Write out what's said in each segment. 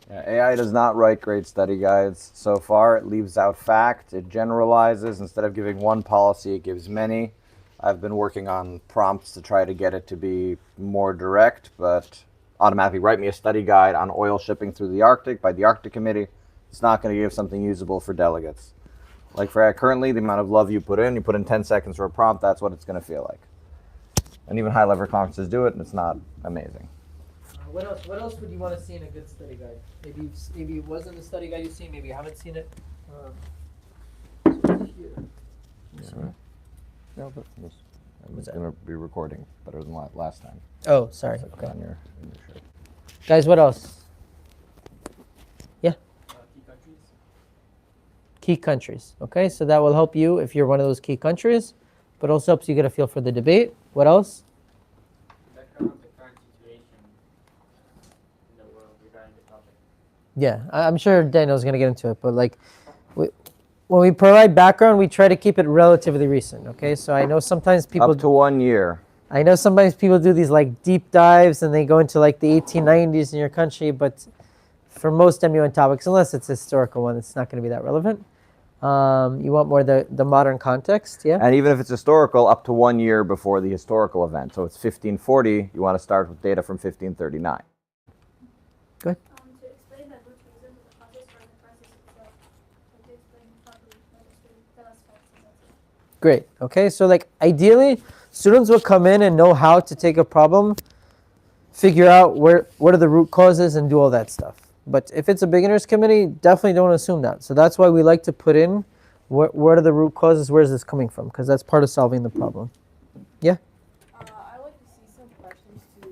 Yeah, AI does not write great study guides so far. It leaves out fact. It generalizes. Instead of giving one policy, it gives many. I've been working on prompts to try to get it to be more direct, but automatically write me a study guide on oil shipping through the Arctic by the Arctic Committee. It's not going to give something usable for delegates. Like for currently, the amount of love you put in 10 seconds for a prompt, that's what it's going to feel like. And even high level conferences do it, and it's not amazing. What else? What else would you want to see in a good study guide? Maybe it wasn't the study guide you've seen. Maybe you haven't seen it. Here. Yeah. No, but I'm going to be recording better than last time. Oh, sorry. So Okay. on your shirt. Guys, what else? Yeah. Key countries. Key countries. Okay, so that will help you if you're one of those key countries, but also helps you get a feel for the debate. What else? Background of the current situation in the world regarding the topic. Yeah, I'm sure Daniel's going to get into it, but like, when we provide background, we try to keep it relatively recent. Okay, so I know sometimes people Up to 1 year. I know sometimes people do these like deep dives and they go into like the 1890s in your country, but for most MUN topics, unless it's a historical one, it's not going to be that relevant. You want more the modern context, yeah? And even if it's historical, up to 1 year before the historical event. So it's 1540, you want to start with data from 1539. Go ahead. To explain the root reason of the causes for the crisis itself, to explain properly, not just to tell us facts and that's it. Great. Okay, so like ideally, students will come in and know how to take a problem, figure out what are the root causes, and do all that stuff. But if it's a beginners committee, definitely don't assume that. So that's why we like to put in what are the root causes, where is this coming from? Because that's part of solving the problem. Yeah? I like to see some questions to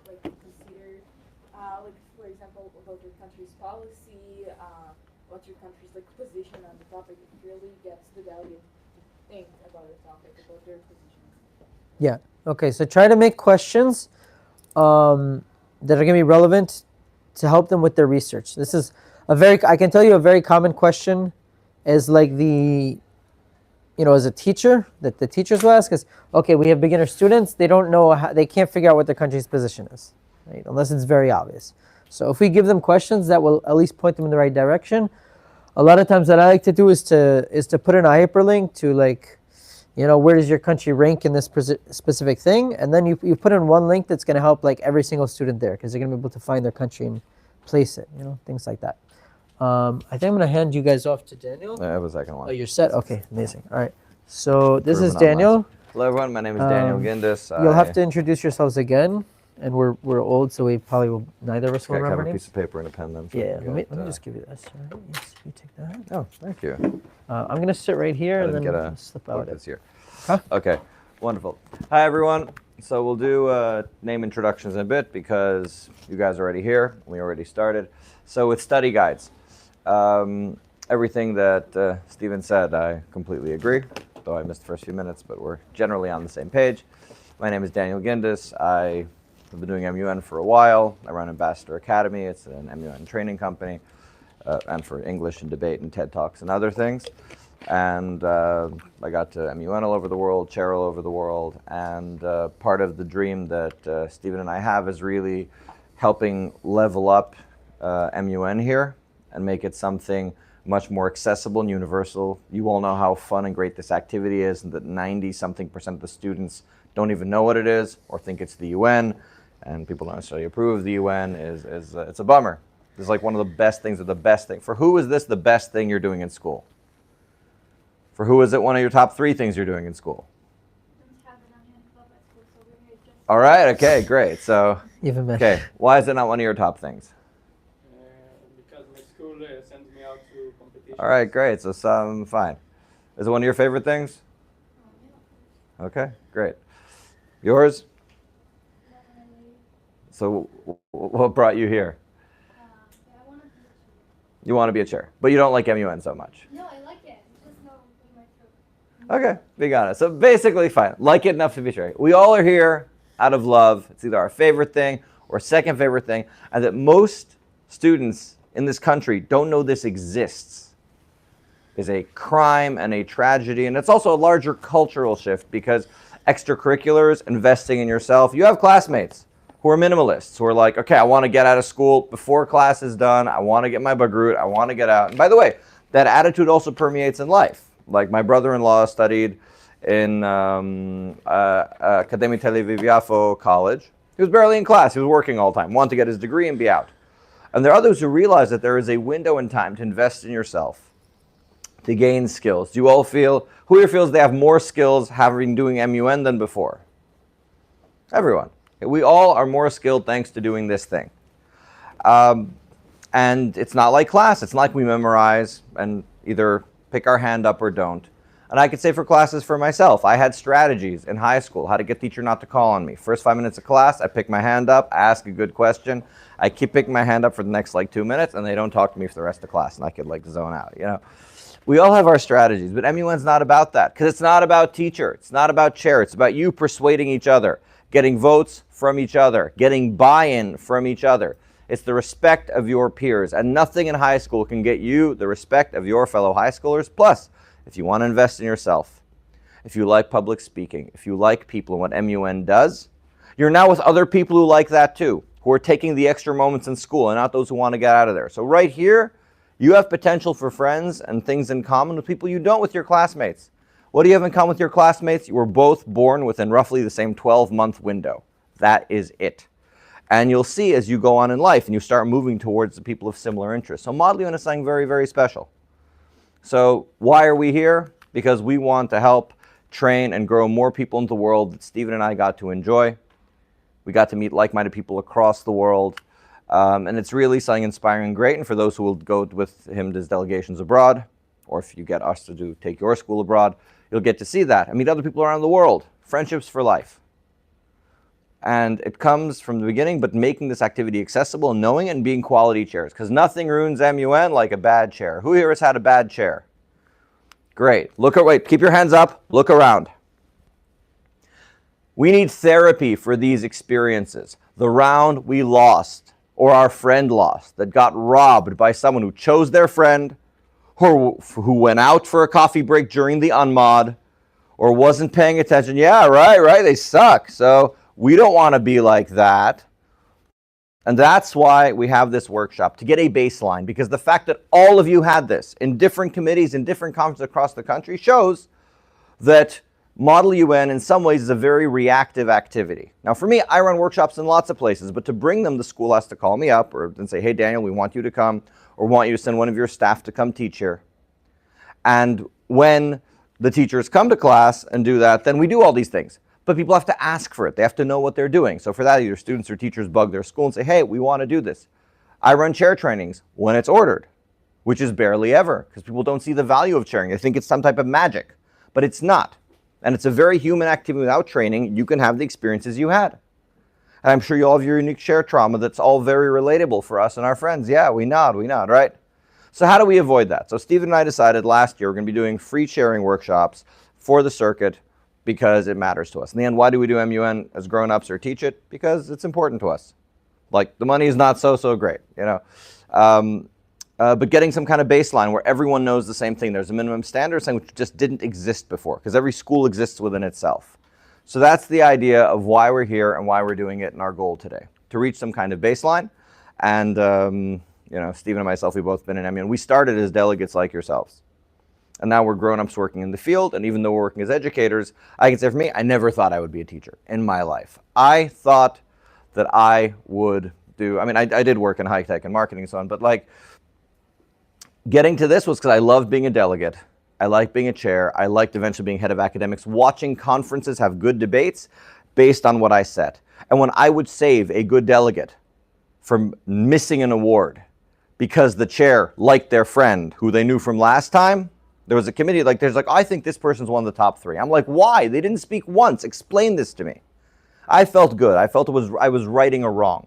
like consider, like for example, about your country's policy, what's your country's like position on the topic. It really gets the delegate to think about the topic, about their position. Yeah. Okay, so try to make questions that are going to be relevant to help them with their research. This is I can tell you a very common question is like as a teacher, that the teachers will ask is, okay, we have beginner students, they don't know, they can't figure out what their country's position is, right? Unless it's very obvious. So if we give them questions that will at least point them in the right direction, a lot of times what I like to do is to put in a hyperlink to like, where does your country rank in this specific thing? And then you put in one link that's going to help like every single student there because they're going to be able to find their country and place it, things like that. I think I'm going to hand you guys off to Daniel. I have a second one. Oh, you're set? Okay, amazing. All right. So this is Proven Daniel. Hello, everyone. My name is Daniel Gindis. You'll have to introduce yourselves again. And we're old, so we probably will, neither of us will Okay, I have remember a names. piece of paper and a pen then. Yeah, let me just give you this. All right, yes, you take that. Oh, thank you. I'm going to sit right here I and didn't then get a slip book out. this year. Huh? Okay, wonderful. Hi, everyone. So we'll do name introductions in a bit because you guys are already here. We already started. So with study guides, everything that Stephen said, I completely agree, though I missed the first few minutes, but we're generally on the same page. My name is Daniel Gindis. I have been doing MUN for a while. I run Ambassador Academy. It's an MUN training company, and for English and debate and TED Talks and other things. And I got to MUN all over the world, chair all over the world, and part of the dream that Stephen and I have is really helping level up MUN here and make it something much more accessible and universal. You all know how fun and great this activity is, and that 90-something% of the students don't even know what it is or think it's the UN, and people don't necessarily approve of the UN. It's a bummer. This is like one of the best things, or the best thing. For who is this the best thing you're doing in school? For who is it one of your top 3 things you're doing in school? Don't have an Onion Club at school, so we're here just. All right, okay, great. So, Even better. okay, why is it not one of your top things? Because my school sends me out to competitions. All right, great. So some fine. Is it one of your favorite things? Okay, great. Yours? Definitely. So what brought you here? Yeah, I want to be. You want to be a chair, but you don't like MUN so much. No, I like it. It's just not in my throat. Okay, being honest. So basically, fine. Like it enough to be chair. We all are here out of love. It's either our favorite thing or second favorite thing, and that most students in this country don't know this exists is a crime and a tragedy, and it's also a larger cultural shift because extracurriculars, investing in yourself. You have classmates who are minimalists, who are like, okay, I want to get out of school before class is done. I want to get my bagrut. I want to get out. And by the way, that attitude also permeates in life. Like my brother-in-law studied in Academia Tel Aviv Yafo College. He was barely in class. He was working all the time, wanted to get his degree and be out. And there are others who realize that there is a window in time to invest in yourself, to gain skills. Do you all feel, who here feels they have more skills having doing MUN than before? Everyone. We all are more skilled thanks to doing this thing. And it's not like class. It's not like we memorize and either pick our hand up or don't. And I could say for classes for myself, I had strategies in high school, how to get teacher not to call on me. First 5 minutes of class, I pick my hand up, I ask a good question. I keep picking my hand up for the next 2 minutes, and they don't talk to me for the rest of class, and I could zone out, We all have our strategies, but MUN's not about that, because it's not about teacher, it's not about chair, it's about you persuading each other, getting votes from each other, getting buy-in from each other. It's the respect of your peers, and nothing in high school can get you the respect of your fellow high schoolers. Plus, if you want to invest in yourself, if you like public speaking, if you like people and what MUN does, you're now with other people who like that too, who are taking the extra moments in school and not those who want to get out of there. So right here, you have potential for friends and things in common with people you don't with your classmates. What do you have in common with your classmates? You were both born within roughly the same 12-month window. That is it. And you'll see as you go on in life and you start moving towards the people of similar interests. So Model UN is something very, very special. So why are we here? Because we want to help train and grow more people into the world that Stephen and I got to enjoy. We got to meet like-minded people across the world. And it's really something inspiring and great. And for those who will go with him to delegations abroad, or if you get us to take your school abroad, you'll get to see that and meet other people around the world. Friendships for life. And it comes from the beginning, but making this activity accessible and knowing it and being quality chairs. Because nothing ruins MUN like a bad chair. Who here has had a bad chair? Great. Wait, keep your hands up. Look around. We need therapy for these experiences. The round we lost, or our friend lost, that got robbed by someone who chose their friend, or who went out for a coffee break during the unmod, or wasn't paying attention. Yeah, right, they suck. So we don't want to be like that. And that's why we have this workshop, to get a baseline, because the fact that all of you had this in different committees, in different conferences across the country, shows that Model UN in some ways is a very reactive activity. Now for me, I run workshops in lots of places, but to bring them, the school has to call me up and say, hey Daniel, we want you to come, or want you to send one of your staff to come teach here. And when the teachers come to class and do that, then we do all these things. But people have to ask for it. They have to know what they're doing. So for that, either students or teachers bug their school and say, hey, we want to do this. I run chair trainings when it's ordered, which is barely ever, because people don't see the value of chairing. They think it's some type of magic, but it's not. And it's a very human activity. Without training, you can have the experiences you had. And I'm sure you all have your unique share trauma that's all very relatable for us and our friends. Yeah, we nod, right? So how do we avoid that? So Stephen and I decided last year we're going to be doing free sharing workshops for the circuit because it matters to us. In the end, why do we do MUN as grown-ups or teach it? Because it's important to us. Like, the money is not so great, but getting some kind of baseline where everyone knows the same thing. There's a minimum standard, something which just didn't exist before, because every school exists within itself. So that's the idea of why we're here and why we're doing it, and our goal today, to reach some kind of baseline. And Stephen and myself, we've both been in MUN. We started as delegates like yourselves. And now we're grown-ups working in the field, and even though we're working as educators, I can say for me, I never thought I would be a teacher in my life. I thought that I would do, I did work in high tech and marketing and so on, but getting to this was because I loved being a delegate. I liked being a chair. I liked eventually being head of academics, watching conferences have good debates based on what I said. And when I would save a good delegate from missing an award because the chair liked their friend who they knew from last time, there was a committee, I think this person's one of the top 3. I'm like, why? They didn't speak once. Explain this to me. I felt good. I felt I was righting a wrong.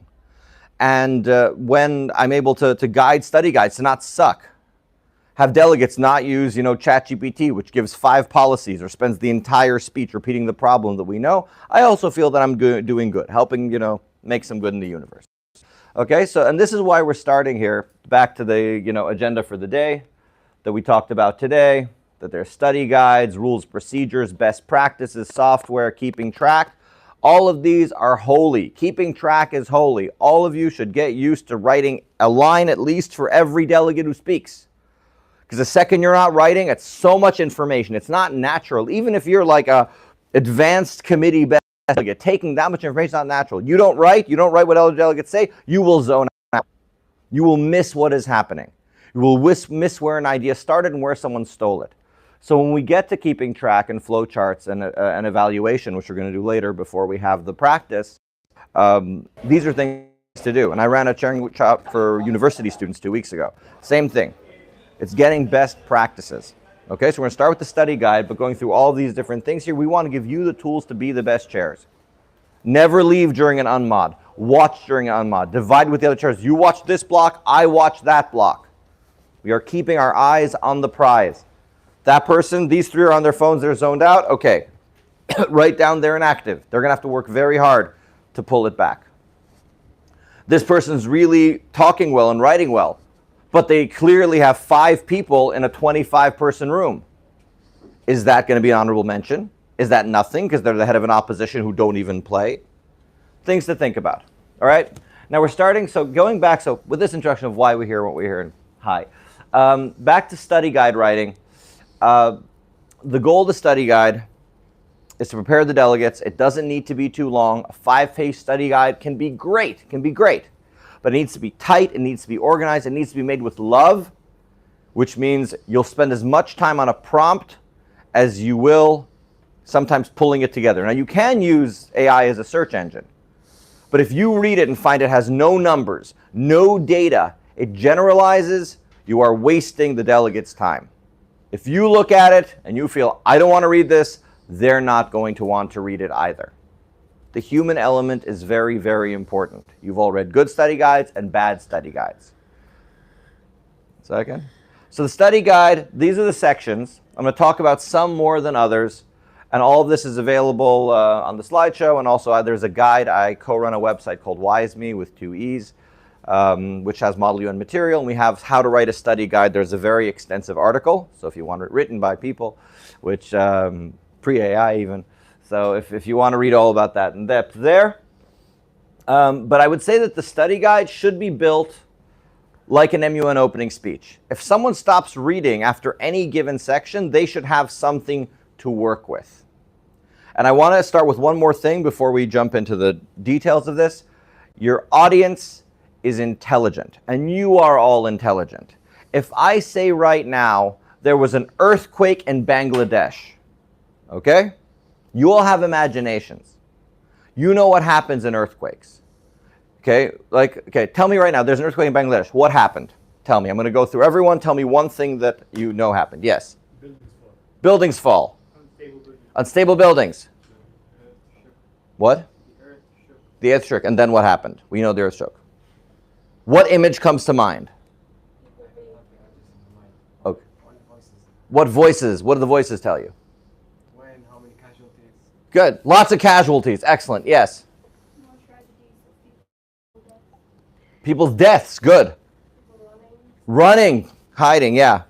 And when I'm able to guide study guides to not suck, have delegates not use, ChatGPT, which gives 5 policies or spends the entire speech repeating the problem that we know, I also feel that I'm doing good, helping, make some good in the universe. Okay, so, and this is why we're starting here, back to the, agenda for the day that we talked about today, that there's study guides, rules, procedures, best practices, software, keeping track. All of these are holy. Keeping track is holy. All of you should get used to writing a line at least for every delegate who speaks. Because the second you're not writing, it's so much information. It's not natural. Even if you're like a advanced committee delegate, taking that much information is not natural. You don't write what other delegates say, you will zone out. You will miss what is happening. You will miss where an idea started and where someone stole it. So when we get to keeping track and flow charts and an evaluation, which we're going to do later before we have the practice, these are things to do. And I ran a sharing workshop for university students 2 weeks ago. Same thing. It's getting best practices. Okay, so we're going to start with the study guide, but going through all these different things here, we want to give you the tools to be the best chairs. Never leave during an unmod. Watch during an unmod. Divide with the other chairs. You watch this block, I watch that block. We are keeping our eyes on the prize. That person, these three are on their phones, they're zoned out. Okay, write down they're inactive. They're going to have to work very hard to pull it back. This person's really talking well and writing well, but they clearly have 5 people in a 25-person room. Is that going to be an honorable mention? Is that nothing because they're the head of an opposition who don't even play? Things to think about. All right? Now we're starting, so going back, so with this introduction of why we're here, what we're here, and hi. Back to study guide writing. The goal of the study guide is to prepare the delegates. It doesn't need to be too long. A 5-page study guide can be great, but it needs to be tight, it needs to be organized, it needs to be made with love, which means you'll spend as much time on a prompt as you will sometimes pulling it together. Now you can use AI as a search engine, but if you read it and find it has no numbers, no data, it generalizes, you are wasting the delegate's time. If you look at it and you feel, I don't want to read this, they're not going to want to read it either. The human element is very, very important. You've all read good study guides and bad study guides. Second. So the study guide, these are the sections. I'm going to talk about some more than others. And all of this is available on the slideshow. And also there's a guide. I co-run a website called WiseMe with 2 E's, which has Model UN material. And we have how to write a study guide. There's a very extensive article. So if you want it written by people, which pre-AI even. So if you want to read all about that in depth there. But I would say that the study guide should be built like an MUN opening speech. If someone stops reading after any given section, they should have something to work with. And I want to start with one more thing before we jump into the details of this. Your audience is intelligent, and you are all intelligent. If I say right now there was an earthquake in Bangladesh, okay? You all have imaginations. You know what happens in earthquakes. Okay, tell me right now, there's an earthquake in Bangladesh. What happened? Tell me. I'm going to go through everyone. Tell me one thing that you know happened. Yes? Buildings fall. Unstable buildings. What? The earth shook. And then what happened? We know the earth shook. What image comes to mind? Okay. What voices? What do the voices tell you? How many casualties? Good. Lots of casualties. Excellent. Yes. More tragedies of People's deaths. Good. people Running. Hiding. Yeah.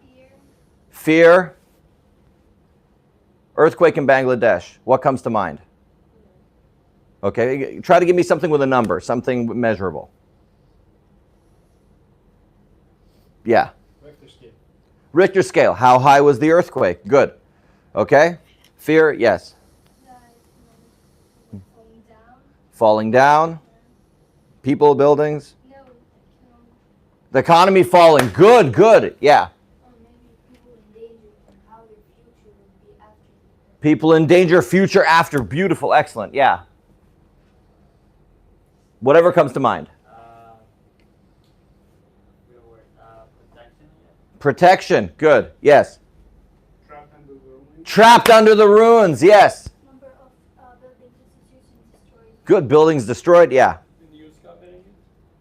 Fear. Earthquake in Bangladesh. What comes to mind? Okay. Try to give me something with a number. Something measurable. Yeah. Richter scale. Richter scale. How high was the earthquake? Good. Okay. Fear. Yes. falling down. Falling down. People, buildings. No, The economy falling. Good, good. Yeah. or maybe people in danger and how their future would be after. People in danger, future after. Beautiful, excellent. Yeah. Whatever comes to mind. Real word. Protection. Yeah. Protection. Good. Yes. Trapped under the ruins. Trapped under the ruins. Yes. Number of buildings, institutions destroyed. Good. Buildings destroyed. Yeah. The news covering it.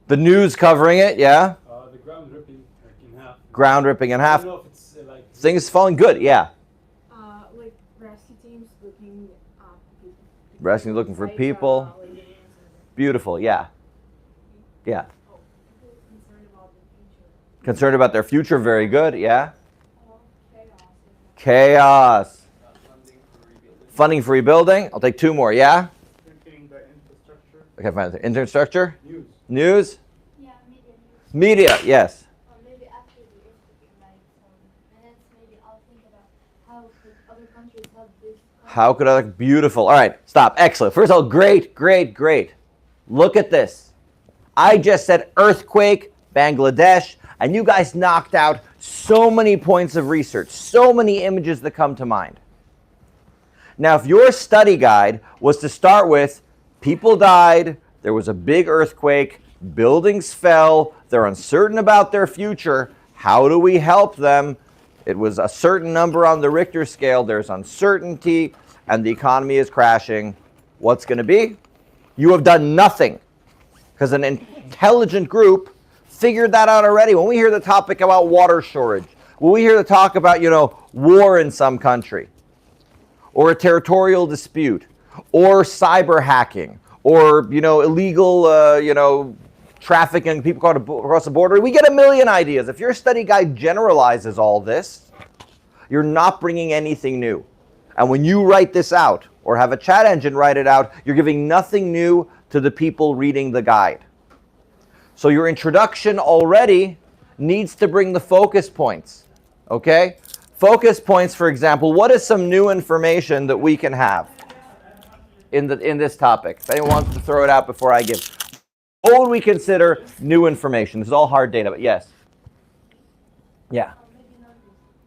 The news covering it. Yeah. The ground ripping in half. Ground ripping in I half. don't know if it's like Things falling. Good. Yeah. Like rescue teams looking people. Rescue looking for people. Beautiful. Yeah. Yeah. Concerned about the future. Concerned about their future. Very good. Yeah. Chaos. Chaos. funding for rebuilding. Funding for rebuilding. I'll take 2 more. Yeah. They're getting Okay, fine. Infrastructure? News. News? Yeah, media news. Media, yes. Or maybe after the earthquake, like some minutes, maybe I'll think about how could other countries help this. How could I? Beautiful. All right, stop. Excellent. First of all, great, great, great. Look at this. I just said earthquake, Bangladesh, and you guys knocked out so many points of research, so many images that come to mind. Now, if your study guide was to start with people died, there was a big earthquake, buildings fell, they're uncertain about their future, how do we help them? It was a certain number on the Richter scale, there's uncertainty, and the economy is crashing. What's going to be? You have done nothing, because an intelligent group figured that out already. When we hear the topic about water shortage, when we hear the talk about, war in some country, or a territorial dispute, or cyber hacking, or, illegal, trafficking people across the border, we get a million ideas. If your study guide generalizes all this, you're not bringing anything new. And when you write this out, or have a chat engine write it out, you're giving nothing new to the people reading the guide. So your introduction already needs to bring the focus points, okay? Focus points, for example, what is some new information that we can have in this topic? If anyone wants to throw it out before I give. What would we consider new information? This is all hard data, but yes. Yeah. Maybe not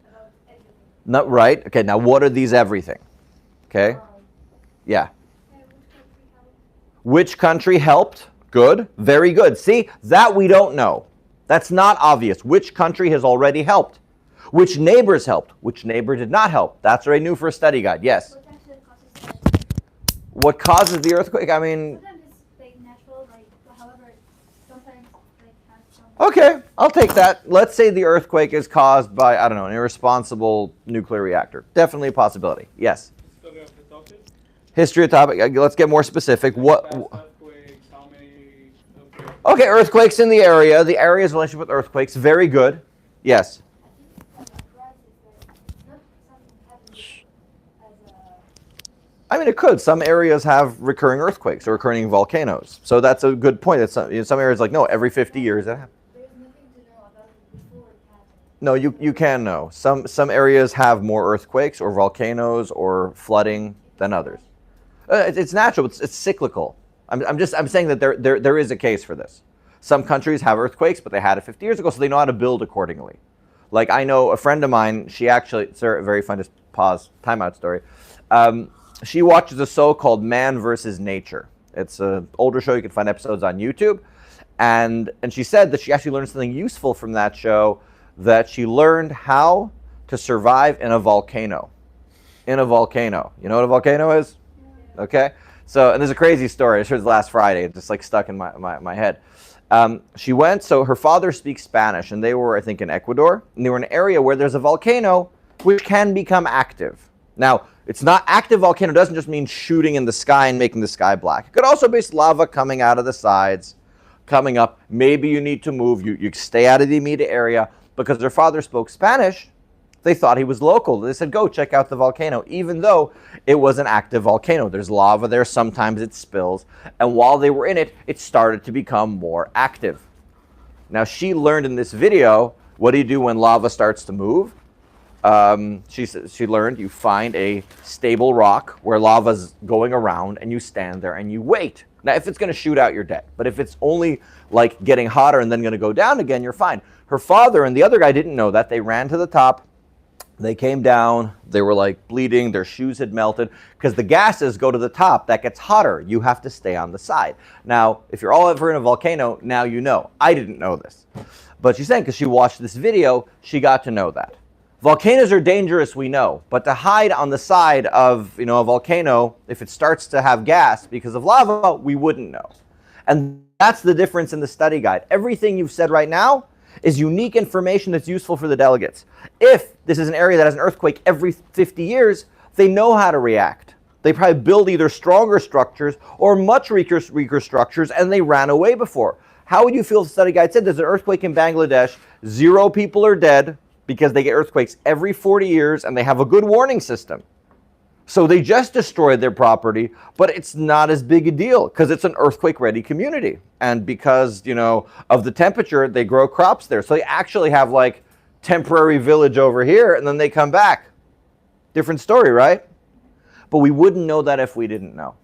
about everything. Not right. Okay, now what are these everything? Okay. Yeah. Which country helped? Good. Very good. See, that we don't know. That's not obvious. Which country has already helped? Which neighbors helped? Which neighbor did not help? That's already new for a study guide. Yes. What actually causes the earthquake? What causes the earthquake? I mean, Sometimes it's like natural, however, sometimes has some. okay, I'll take that. Let's say the earthquake is caused by, I don't know, an irresponsible nuclear reactor. Definitely a possibility. Yes. Study of the topic. History of topic. Let's get more specific. Past earthquakes, how many earthquakes? Okay, earthquakes in the area's relationship with earthquakes. Very good. Yes. I mean, it could. Some areas have recurring earthquakes or recurring volcanoes. So that's a good point. It's some areas like, no, every 50 years that happens. There's nothing to know about it before it happened. No, you can know. Some areas have more earthquakes or volcanoes or flooding than others. It's natural. It's cyclical. I'm saying that there is a case for this. Some countries have earthquakes, but they had it 50 years ago, so they know how to build accordingly. Like I know a friend of mine. She actually, it's very fun. Just pause. Timeout story. She watches a show called Man vs. Nature. It's an older show. You can find episodes on YouTube. And she said that she actually learned something useful from that show, that she learned how to survive in a volcano. In a volcano. You know what a volcano is? Okay? So, and there's a crazy story. I heard it last Friday. It just like stuck in my head. She went, so her father speaks Spanish, and they were, I think, in Ecuador. And they were in an area where there's a volcano which can become active. Now, it's not active volcano. Doesn't just mean shooting in the sky and making the sky black. It could also be lava coming out of the sides, coming up. Maybe you need to move. You stay out of the immediate area. Because their father spoke Spanish, they thought he was local. They said, go check out the volcano, even though it was an active volcano. There's lava there. Sometimes it spills. And while they were in it, it started to become more active. Now, she learned in this video, what do you do when lava starts to move? She learned you find a stable rock where lava's going around and you stand there and you wait. Now, if it's going to shoot out, you're dead. But if it's only like getting hotter and then going to go down again, you're fine. Her father and the other guy didn't know that. They ran to the top. They came down. They were like bleeding. Their shoes had melted because the gases go to the top. That gets hotter. You have to stay on the side. Now, if you're all ever in a volcano, now you know. I didn't know this. But she's saying because she watched this video, she got to know that. Volcanoes are dangerous, we know, but to hide on the side of a volcano, if it starts to have gas because of lava, we wouldn't know. And that's the difference in the study guide. Everything you've said right now is unique information that's useful for the delegates. If this is an area that has an earthquake every 50 years, they know how to react. They probably build either stronger structures or much weaker structures, and they ran away before. How would you feel if the study guide said there's an earthquake in Bangladesh, 0 people are dead, because they get earthquakes every 40 years and they have a good warning system. So they just destroyed their property, but it's not as big a deal because it's an earthquake-ready community. And because, of the temperature, they grow crops there. So they actually have like temporary village over here and then they come back. Different story, right? But we wouldn't know that if we didn't know.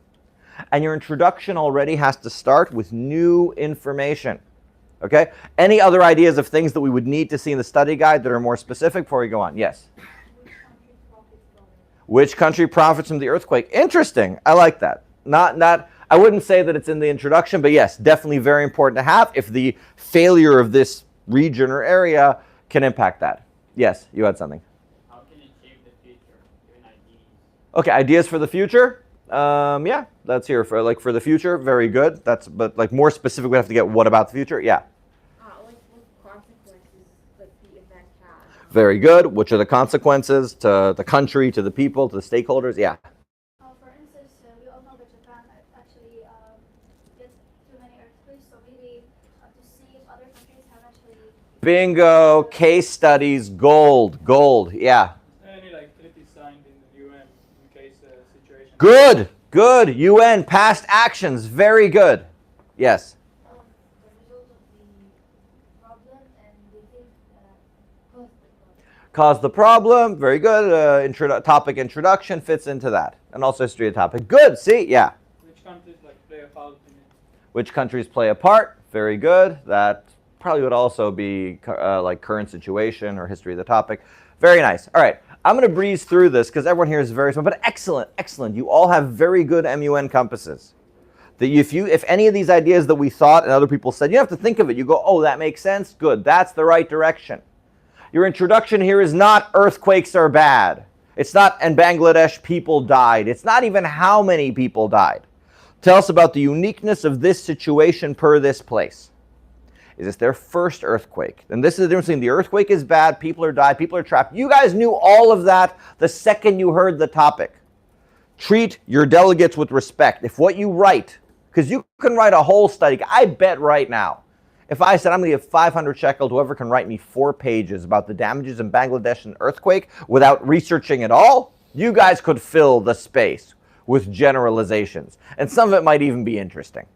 And your introduction already has to start with new information. Okay? Any other ideas of things that we would need to see in the study guide that are more specific before we go on? Yes? Which country profits from the earthquake? Interesting. I like that. I wouldn't say that it's in the introduction, but yes, definitely very important to have if the failure of this region or area can impact that. Yes, you had something. How can it shape the future? Given ideas. Okay, ideas for the future? Yeah, that's here for the future. Very good. But more specific, we have to get what about the future? Yeah. Like what consequences that the event has. Very good. Which are the consequences to the country, to the people, to the stakeholders? Yeah. For instance, we all know that Japan actually gets too many earthquakes, so maybe to see if other countries have actually. Bingo. Case studies. Gold. Yeah. Any treaty signed in the UN in case situation? Good. UN past actions. Very good. Yes. The result of the problem and they think Cause the problem. Very good. Topic introduction fits into that. And also history of the topic. Good. See? Yeah. Which countries play a part in it? Which countries play a part? Very good. That probably would also be current situation or history of the topic. Very nice. All right. I'm going to breeze through this because everyone here is very smart, but excellent. You all have very good MUN compasses. That if any of these ideas that we thought and other people said, you have to think of it. You go, oh, that makes sense. Good. That's the right direction. Your introduction here is not earthquakes are bad. It's not, and Bangladesh people died. It's not even how many people died. Tell us about the uniqueness of this situation per this place. Is this their first earthquake? And this is the difference between the earthquake is bad, people are died, people are trapped. You guys knew all of that the second you heard the topic. Treat your delegates with respect. If what you write, because you can write a whole study, I bet right now, if I said I'm going to give 500 shekel to whoever can write me 4 pages about the damages in Bangladesh and earthquake without researching at all, you guys could fill the space with generalizations. And some of it might even be interesting.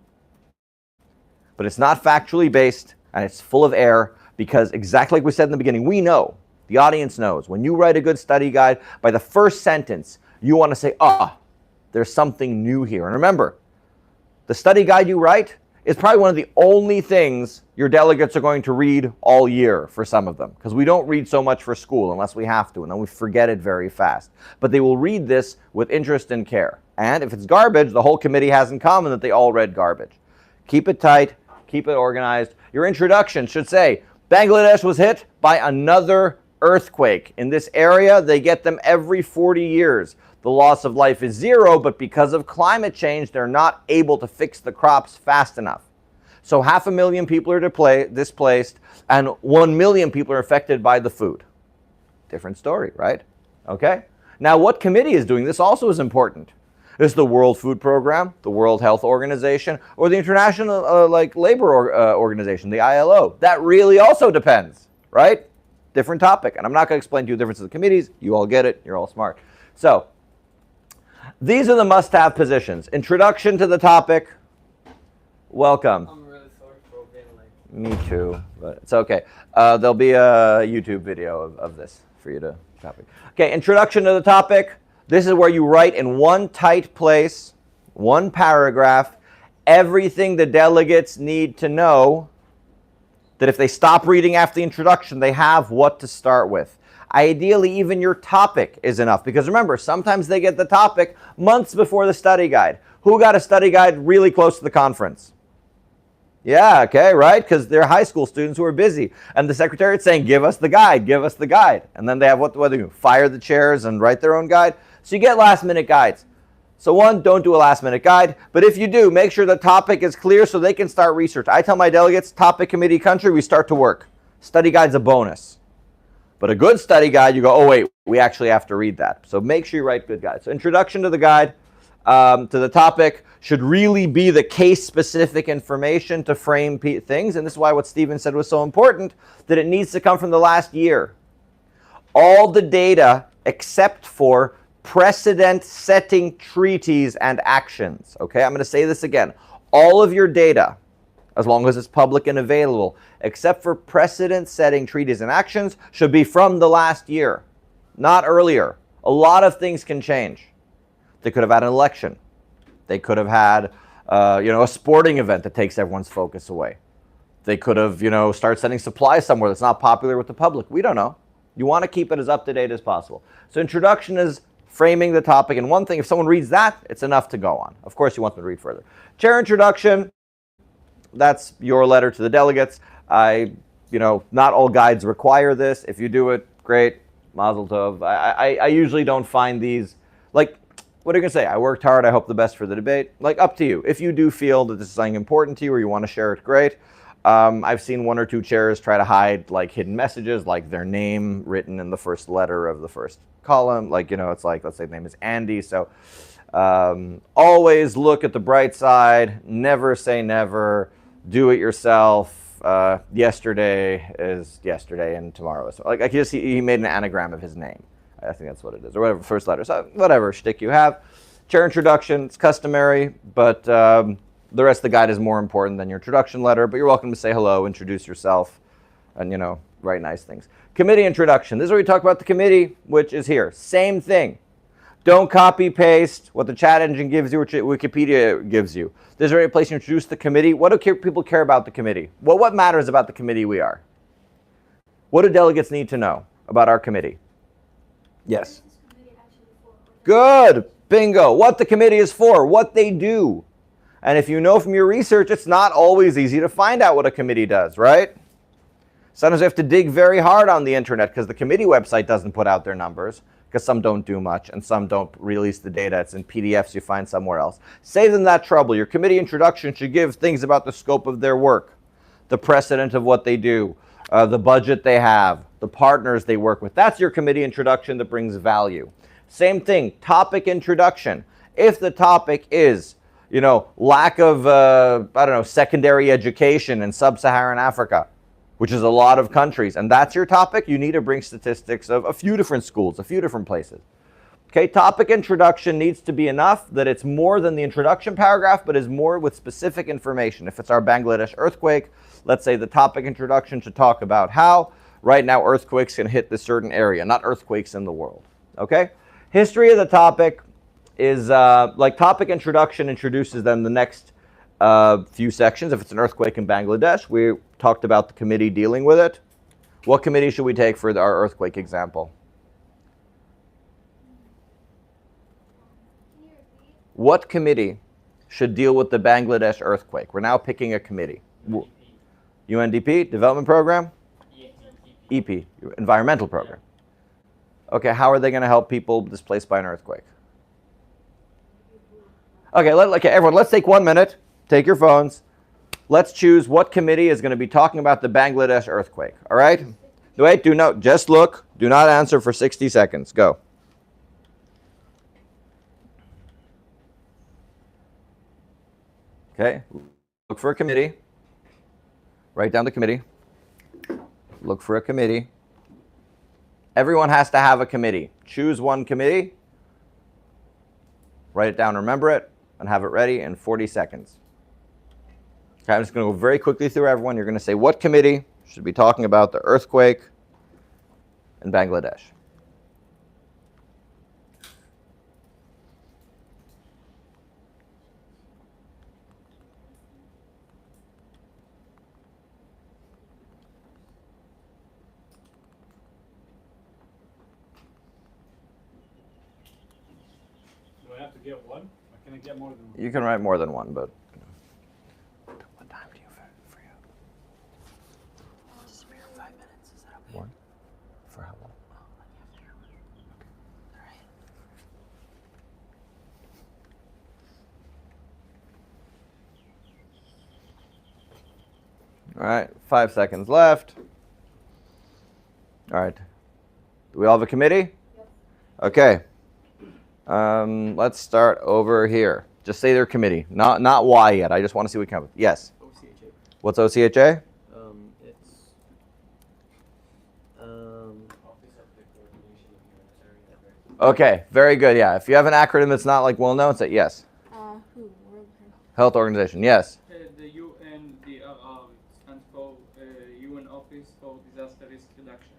But it's not factually based, and it's full of error, because exactly like we said in the beginning, we know, the audience knows, when you write a good study guide, by the first sentence, you want to say, there's something new here. And remember, the study guide you write is probably one of the only things your delegates are going to read all year for some of them, because we don't read so much for school unless we have to, and then we forget it very fast. But they will read this with interest and care. And if it's garbage, the whole committee has in common that they all read garbage. Keep it tight. Keep it organized. Your introduction should say, Bangladesh was hit by another earthquake. In this area, they get them every 40 years. The loss of life is 0, but because of climate change, they're not able to fix the crops fast enough. So 500,000 people are displaced, and 1 million people are affected by the food. Different story, right? Okay? Now, what committee is doing this also is important. Is the World Food Program, the World Health Organization, or the International Labor Organization, the ILO? That really also depends, right? Different topic. And I'm not going to explain to you the difference of the committees. You all get it. You're all smart. So these are the must-have positions. Introduction to the topic. Welcome. I'm really sorry for being late. Me too, but it's okay. There'll be a YouTube video of this for you to copy. Okay, introduction to the topic. This is where you write in one tight place, one paragraph, everything the delegates need to know, that if they stop reading after the introduction, they have what to start with. Ideally, even your topic is enough, because remember, sometimes they get the topic months before the study guide. Who got a study guide really close to the conference? Yeah, okay, right? Because they're high school students who are busy. And the secretariat's saying, give us the guide, give us the guide. And then they have what do they do? Fire the chairs and write their own guide. So you get last minute guides. So one, don't do a last minute guide. But if you do, make sure the topic is clear so they can start research. I tell my delegates, topic, committee, country, we start to work. Study guide's a bonus. But a good study guide, you go, oh wait, we actually have to read that. So make sure you write good guides. So introduction to the guide, to the topic, should really be the case-specific information to frame things. And this is why what Stephen said was so important, that it needs to come from the last year. All the data except for precedent-setting treaties and actions. Okay, I'm going to say this again. All of your data, as long as it's public and available, except for precedent-setting treaties and actions, should be from the last year, not earlier. A lot of things can change. They could have had an election. They could have had, a sporting event that takes everyone's focus away. They could have, start sending supplies somewhere that's not popular with the public. We don't know. You want to keep it as up-to-date as possible. So introduction is framing the topic. And one thing, if someone reads that, it's enough to go on. Of course, you want them to read further. Chair introduction, that's your letter to the delegates. Not all guides require this. If you do it, great. Mazel tov. I usually don't find these, like, what are you going to say? I worked hard. I hope the best for the debate. Like, up to you. If you do feel that this is something important to you or you want to share it, great. I've seen one or two chairs try to hide like hidden messages, like their name written in the first letter of the first column. Like, it's like, let's say the name is Andy. So always look at the bright side. Never say never. Do it yourself. Yesterday is yesterday and tomorrow is. Like, he made an anagram of his name. I think that's what it is, or whatever, first letter. So whatever shtick you have. Chair introduction, it's customary, but the rest of the guide is more important than your introduction letter, but you're welcome to say hello, introduce yourself, and, write nice things. Committee introduction. This is where we talk about the committee, which is here. Same thing. Don't copy paste what the chat engine gives you or Wikipedia gives you. This is where a place you introduce the committee. What do people care about the committee? Well, what matters about the committee we are? What do delegates need to know about our committee? Yes. Good. Bingo. What the committee is for, what they do. And if you know from your research, it's not always easy to find out what a committee does, right? Sometimes you have to dig very hard on the internet because the committee website doesn't put out their numbers, because some don't do much and some don't release the data. It's in PDFs you find somewhere else. Save them that trouble. Your committee introduction should give things about the scope of their work, the precedent of what they do, the budget they have, the partners they work with. That's your committee introduction that brings value. Same thing, topic introduction. If the topic is, lack of, secondary education in sub-Saharan Africa, which is a lot of countries, and that's your topic, you need to bring statistics of a few different schools, a few different places. Okay, topic introduction needs to be enough that it's more than the introduction paragraph, but is more with specific information. If it's our Bangladesh earthquake, let's say the topic introduction should talk about how right now earthquakes can hit this certain area, not earthquakes in the world. Okay? History of the topic is topic introduction introduces then the next few sections. If it's an earthquake in Bangladesh, we talked about the committee dealing with it. What committee should we take for our earthquake example? What committee should deal with the Bangladesh earthquake? We're now picking a committee. UNDP, Development Program? EP, Environmental Program. Okay, how are they going to help people displaced by an earthquake? Okay, everyone, let's take 1 minute. Take your phones. Let's choose what committee is going to be talking about the Bangladesh earthquake. All right? Wait, just look. Do not answer for 60 seconds. Go. Okay, look for a committee. Write down the committee. Look for a committee. Everyone has to have a committee. Choose one committee. Write it down, remember it, and have it ready in 40 seconds. Okay, I'm just going to go very quickly through everyone. You're going to say what committee should be talking about the earthquake in Bangladesh. Do I have to get one? Or can I get more than one? You can write more than one, but... What time do you free up? Just spare 5 minutes, is that okay? One? For how long? Oh, okay. All right. All right, 5 seconds left. All right. Do we all have a committee? Yep. Okay. Let's start over here. Just say their committee. Not why yet. I just want to see what we come up with. Yes? OCHA. What's OCHA? It's Office of the Coordination of Humanitarian Affairs. Okay, very good. Yeah, if you have an acronym that's not like well known, say yes. Who? World Health Organization, yes. The UNDRR stands for UN Office for Disaster Risk Reduction.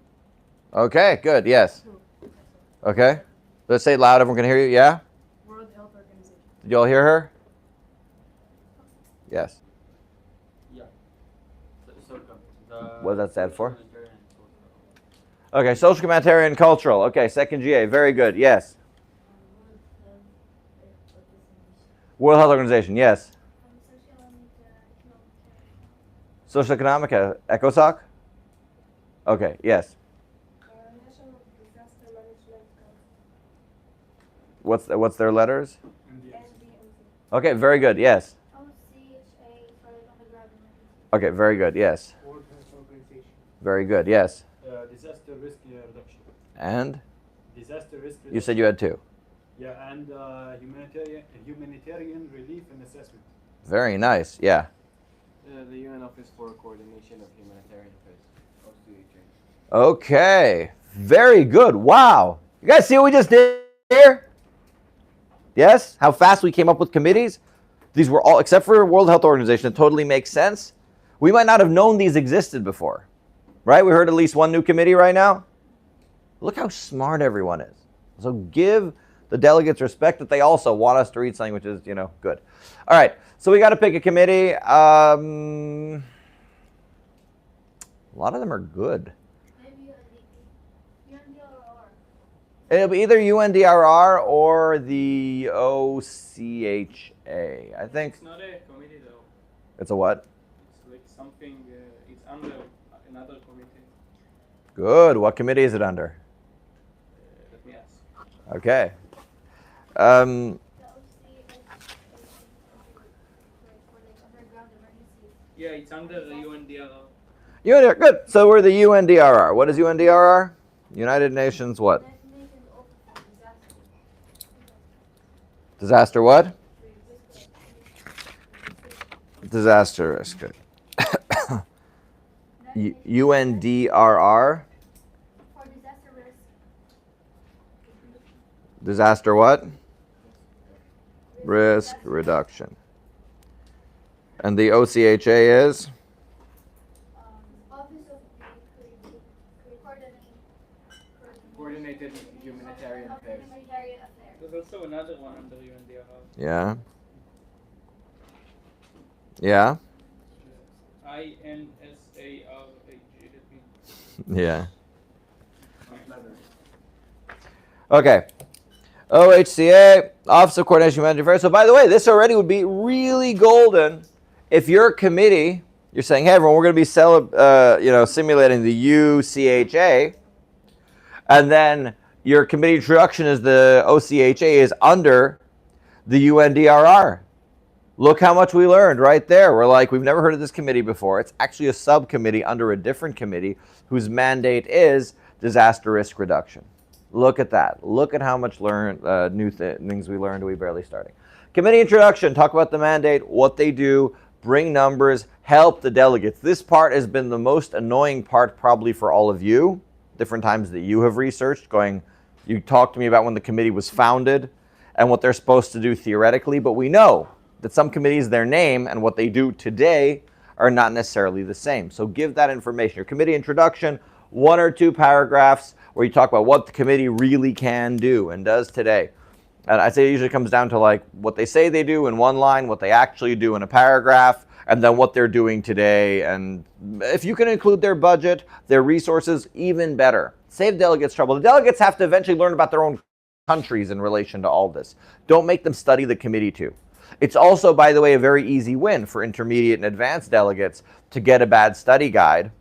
Okay, good. Yes. Okay. Let's say it loud. Everyone can hear you. Yeah. World Health Organization. Did you all hear her? Yes. Yeah. What does that stand for? Okay, social, humanitarian, cultural. Okay, second GA. Very good. Yes. World Health Organization. Yes. Social Economic, ECOSOC. Okay. Yes. National Disaster Management What's their letters? NDS. Okay. Very good. Yes. OCHA for underground emergency. Okay. Very good. Yes. World Health Organization. Very good. Yes. Disaster Risk Reduction. And Disaster Risk Reduction. you said you had two. Yeah, and humanitarian relief and assessment. Very nice. Yeah. The UN Office for Coordination of Humanitarian Affairs, OCHA. Okay. Very good. Wow. You guys see what we just did here? Yes? How fast we came up with committees? These were all, except for World Health Organization, it totally makes sense. We might not have known these existed before. Right? We heard at least one new committee right now. Look how smart everyone is. So give the delegates respect that they also want us to read something, which is, good. All right. So we got to pick a committee. A lot of them are good. Maybe UNDRR. It'll be either UNDRR or the OCHA. I think It's not a committee though. it's a what? It's like something, it's under another committee. Good. What committee is it under? Let me ask. Okay. The OCHA for like underground emergencies. Yeah, it's under the UNDRR. UNDRR. Good. So we're the UNDRR. What is UNDRR? United Nations what? United Nations Office for Disaster. Disaster what? Disaster risk. Good. UNDRR. For disaster risk. Disaster what? Risk reduction. And the OCHA is? Office of Coordinated Humanitarian Affairs. Humanitarian Affairs. There's also another one under UNDRR. Yeah. Yeah. INSARAG. Let me. Yeah. Okay. OHCA, Office of Coordination of Humanitarian Affairs. So by the way, this already would be really golden if your committee, you're saying, hey everyone, we're going to be simulating the UCHA, and then your committee introduction is the OCHA is under the UNDRR. Look how much we learned right there. We're like, we've never heard of this committee before. It's actually a subcommittee under a different committee whose mandate is disaster risk reduction. Look at that. Look at how much new things we learned. We barely starting. Committee introduction. Talk about the mandate, what they do, bring numbers, help the delegates. This part has been the most annoying part probably for all of you. Different times that you have researched, you talked to me about when the committee was founded and what they're supposed to do theoretically, but we know that some committees, their name and what they do today are not necessarily the same. So give that information. Your committee introduction, 1 or 2 paragraphs where you talk about what the committee really can do and does today. And I say it usually comes down to like what they say they do in one line, what they actually do in a paragraph, and then what they're doing today. And if you can include their budget, their resources, even better. Save delegates trouble. The delegates have to eventually learn about their own countries in relation to all this. Don't make them study the committee too. It's also, by the way, a very easy win for intermediate and advanced delegates to get a bad study guide,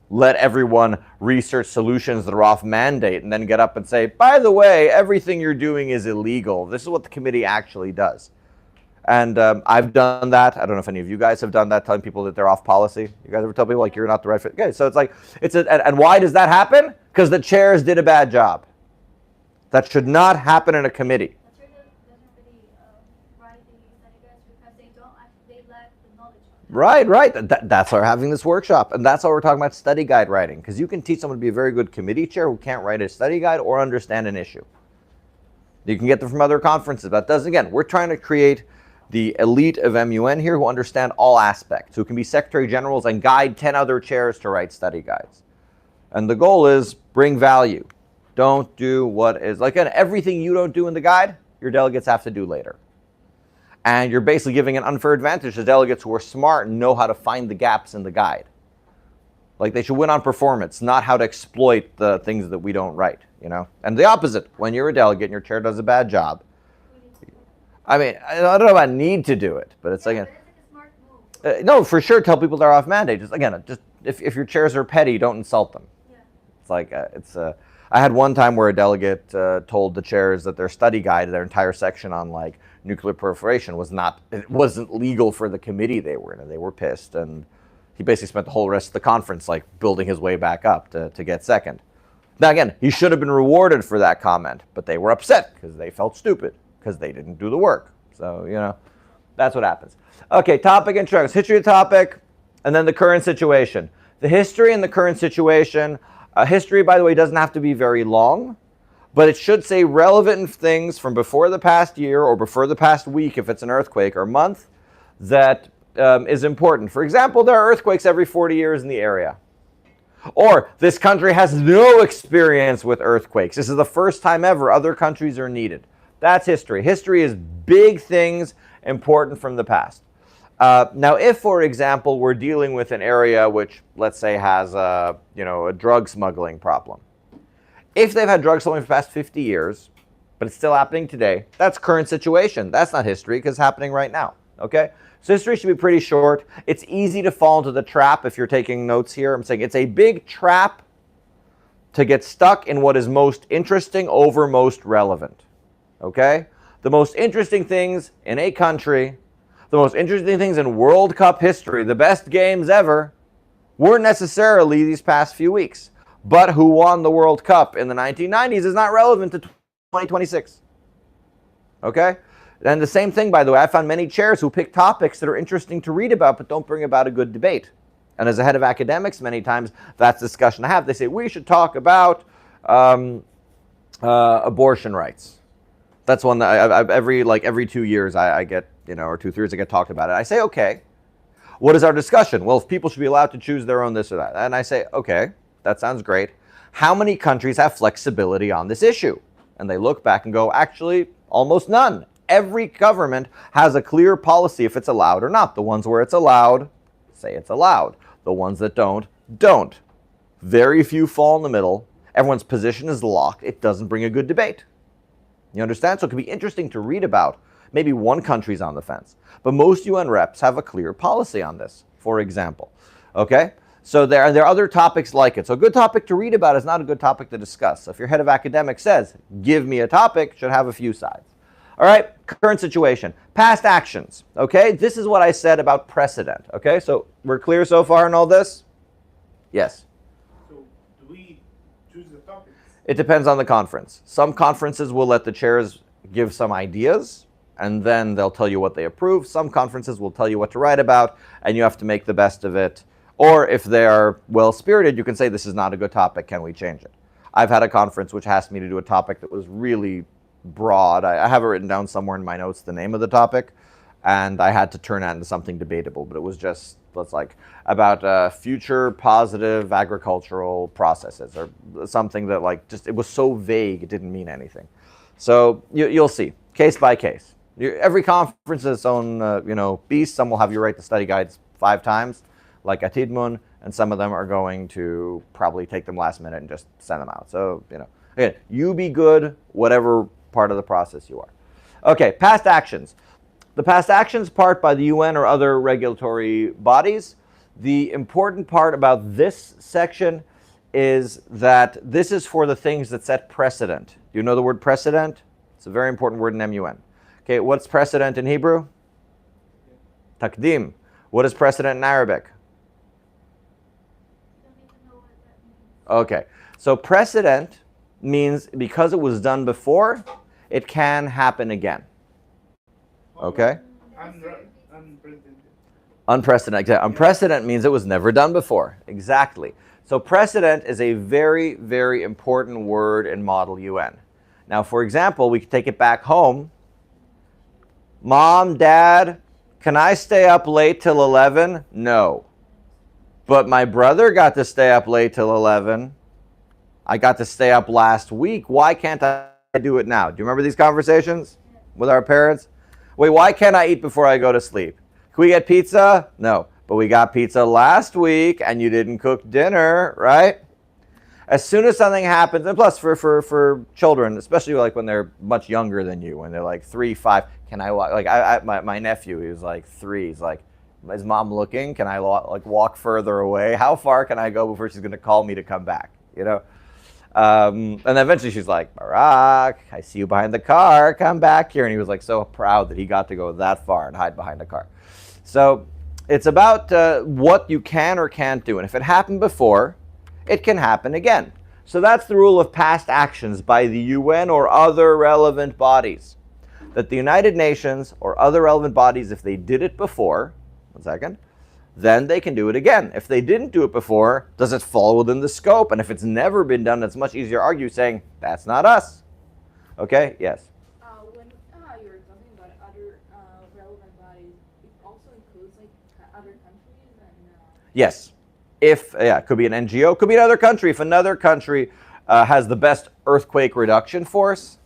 let everyone research solutions that are off mandate, and then get up and say, by the way, everything you're doing is illegal. This is what the committee actually does. And I've done that. I don't know if any of you guys have done that, telling people that they're off policy. You guys ever tell people like you're not the right fit? Okay, so it's like, and why does that happen? Because the chairs did a bad job. That should not happen in a committee. The chair doesn't really write the study guides because they lack the knowledge on it. Right. That's why we're having this workshop. And that's why we're talking about study guide writing. Because you can teach someone to be a very good committee chair who can't write a study guide or understand an issue. You can get them from other conferences. That does, again, we're trying to create the elite of MUN here who understand all aspects, who can be secretary generals and guide 10 other chairs to write study guides. And the goal is bring value. Don't do what is, like everything you don't do in the guide, your delegates have to do later. And you're basically giving an unfair advantage to delegates who are smart and know how to find the gaps in the guide. Like they should win on performance, not how to exploit the things that we don't write, you know? And the opposite, when you're a delegate and your chair does a bad job, I mean, I don't know about need to do it, but it's like, But it's like a smart move. no, for sure, tell people they're off mandate. Just again, just if your chairs are petty, don't insult them. Yeah. It's like I had one time where a delegate told the chairs that their study guide, their entire section on like nuclear proliferation it wasn't legal for the committee they were in, and they were pissed. And he basically spent the whole rest of the conference like building his way back up to get second. Now again, he should have been rewarded for that comment, but they were upset because they felt stupid because they didn't do the work. So, you know, that's what happens. Okay, topic introduction, history of the topic, and then the current situation. The history and the current situation. History, by the way, doesn't have to be very long, but it should say relevant things from before the past year or before the past week if it's an earthquake or month that is important. For example, there are earthquakes every 40 years in the area. Or this country has no experience with earthquakes. This is the first time ever other countries are needed. That's history. History is big things important from the past. Now, if, for example, we're dealing with an area which, let's say, has a drug smuggling problem. If they've had drug smuggling for the past 50 years, but it's still happening today, that's current situation. That's not history because it's happening right now. Okay? So history should be pretty short. It's easy to fall into the trap if you're taking notes here. I'm saying it's a big trap to get stuck in what is most interesting over most relevant. Okay? The most interesting things in a country, the most interesting things in World Cup history, the best games ever, weren't necessarily these past few weeks. But who won the World Cup in the 1990s is not relevant to 2026. Okay? And the same thing, by the way, I found many chairs who pick topics that are interesting to read about but don't bring about a good debate. And as a head of academics, many times that's the discussion I have. They say, we should talk about abortion rights. That's one that every 2 years I get, or 2 3 years I get talked about it. I say, okay, what is our discussion? Well, if people should be allowed to choose their own this or that. And I say, okay, that sounds great. How many countries have flexibility on this issue? And they look back and go, actually, almost none. Every government has a clear policy if it's allowed or not. The ones where it's allowed, say it's allowed. The ones that don't. Very few fall in the middle. Everyone's position is locked. It doesn't bring a good debate. You understand? So it can be interesting to read about. Maybe one country's on the fence. But most UN reps have a clear policy on this, for example. Okay? So there are other topics like it. So a good topic to read about is not a good topic to discuss. So if your head of academics says, give me a topic, it should have a few sides. All right, current situation. Past actions, okay? This is what I said about precedent, okay? So we're clear so far in all this? Yes. So do we choose the topics? It depends on the conference. Some conferences will let the chairs give some ideas, and then they'll tell you what they approve. Some conferences will tell you what to write about, and you have to make the best of it. Or if they are well-spirited, you can say, this is not a good topic, can we change it? I've had a conference which asked me to do a topic that was really broad. I have it written down somewhere in my notes, the name of the topic, and I had to turn that into something debatable, but it was just, about future positive agricultural processes, or something that it was so vague, it didn't mean anything. So you'll see, case by case. Every conference has its own, beast. Some will have you write the study guides 5 times, like at Tidmun, and some of them are going to probably take them last minute and just send them out. So, again, you be good, whatever part of the process you are. Okay, past actions. The past actions part by the UN or other regulatory bodies. The important part about this section is that this is for the things that set precedent. Do you know the word precedent? It's a very important word in MUN. Okay, what's precedent in Hebrew? Takdim. What is precedent in Arabic? Don't even know what that means. Okay, so precedent means because it was done before, it can happen again. Okay? Unprecedented. Unprecedented. Unprecedented means it was never done before. Exactly. So precedent is a very, very important word in Model UN. Now, for example, we could take it back home. Mom, Dad, can I stay up late till 11? No. But my brother got to stay up late till 11. I got to stay up last week. Why can't I do it now? Do you remember these conversations with our parents? Wait, why can't I eat before I go to sleep? Can we get pizza? No. But we got pizza last week and you didn't cook dinner, right? As soon as something happens, and plus for children, especially like when they're much younger than you, when they're like 3, 5, can I walk? Like my nephew, he was like 3. He's like, is mom looking? Can I like walk further away? How far can I go before she's going to call me to come back? You know? And then eventually she's like, Barak, I see you behind the car. Come back here. And he was like so proud that he got to go that far and hide behind the car. So it's about what you can or can't do. And if it happened before, it can happen again. So that's the rule of past actions by the UN or other relevant bodies. That the United Nations or other relevant bodies, if they did it before, then they can do it again. If they didn't do it before, does it fall within the scope? And if it's never been done, it's much easier to argue saying, that's not us. Okay, yes? When you were talking about other relevant bodies, it also includes like other countries and... Yes. If, it could be an NGO, could be another country. If another country has the best earthquake reduction force,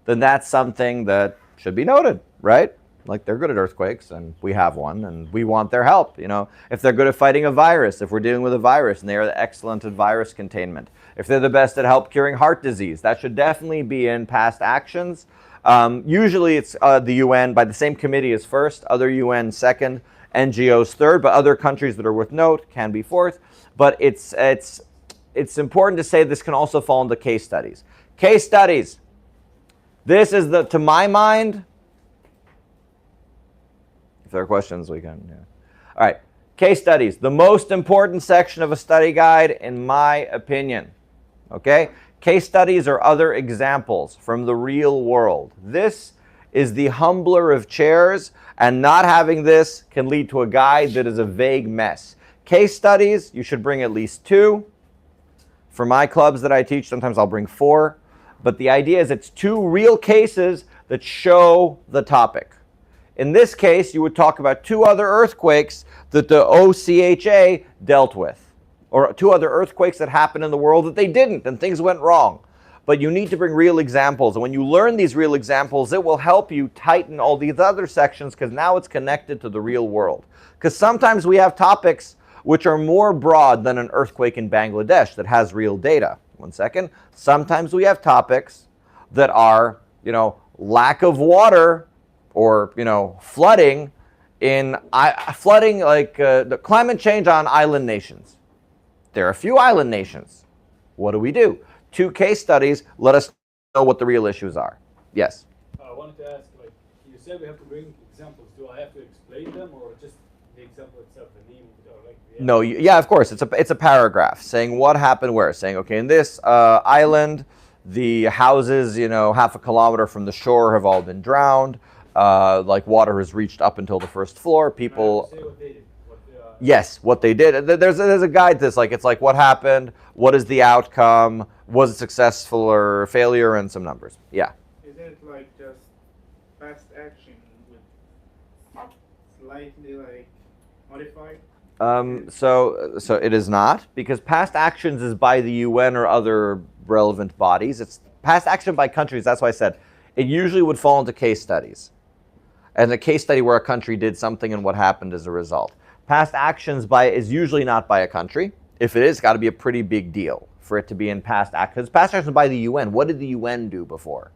then that's something that should be noted, right? Like they're good at earthquakes and we have one and we want their help, you know. If they're good at fighting a virus, if we're dealing with a virus and they are excellent at virus containment. If they're the best at help curing heart disease, that should definitely be in past actions. Usually it's the UN by the same committee as first, other UN second, NGOs third, but other countries that are worth note can be fourth. But it's important to say this can also fall into case studies. Case studies. This is to my mind, if there are questions, we can, yeah. All right, case studies. The most important section of a study guide, in my opinion, okay? Case studies are other examples from the real world. This is the humbler of chairs, and not having this can lead to a guide that is a vague mess. Case studies, you should bring at least 2. For my clubs that I teach, sometimes I'll bring 4. But the idea is it's 2 real cases that show the topic. In this case, you would talk about 2 other earthquakes that the OCHA dealt with, or 2 other earthquakes that happened in the world that they didn't, and things went wrong. But you need to bring real examples, and when you learn these real examples, it will help you tighten all these other sections, because now it's connected to the real world. Because sometimes we have topics which are more broad than an earthquake in Bangladesh that has real data. One second. Sometimes we have topics that are, lack of water, or flooding like the climate change on island nations. There are a few island nations. What do? 2 case studies let us know what the real issues are. Yes. I wanted to ask, like you said, we have to bring examples. Do I have to explain them, or just the example itself, the name, or like? No, yeah, of course. It's a paragraph saying what happened where. Saying, okay, in this island, the houses, half a kilometer from the shore have all been drowned. Like water has reached up until the first floor. People. Say what they did. Yes, what they did. There's a guide to this. Like it's like what happened, what is the outcome, was it successful or failure, and some numbers. Yeah. Is it like just past action with slightly like modified? So it is not, because past actions is by the UN or other relevant bodies. It's past action by countries. That's why I said it usually would fall into case studies, and a case study where a country did something and what happened as a result. Past actions is usually not by a country. If it is, it's got to be a pretty big deal for it to be in past actions. Because past actions by the UN. What did the UN do before?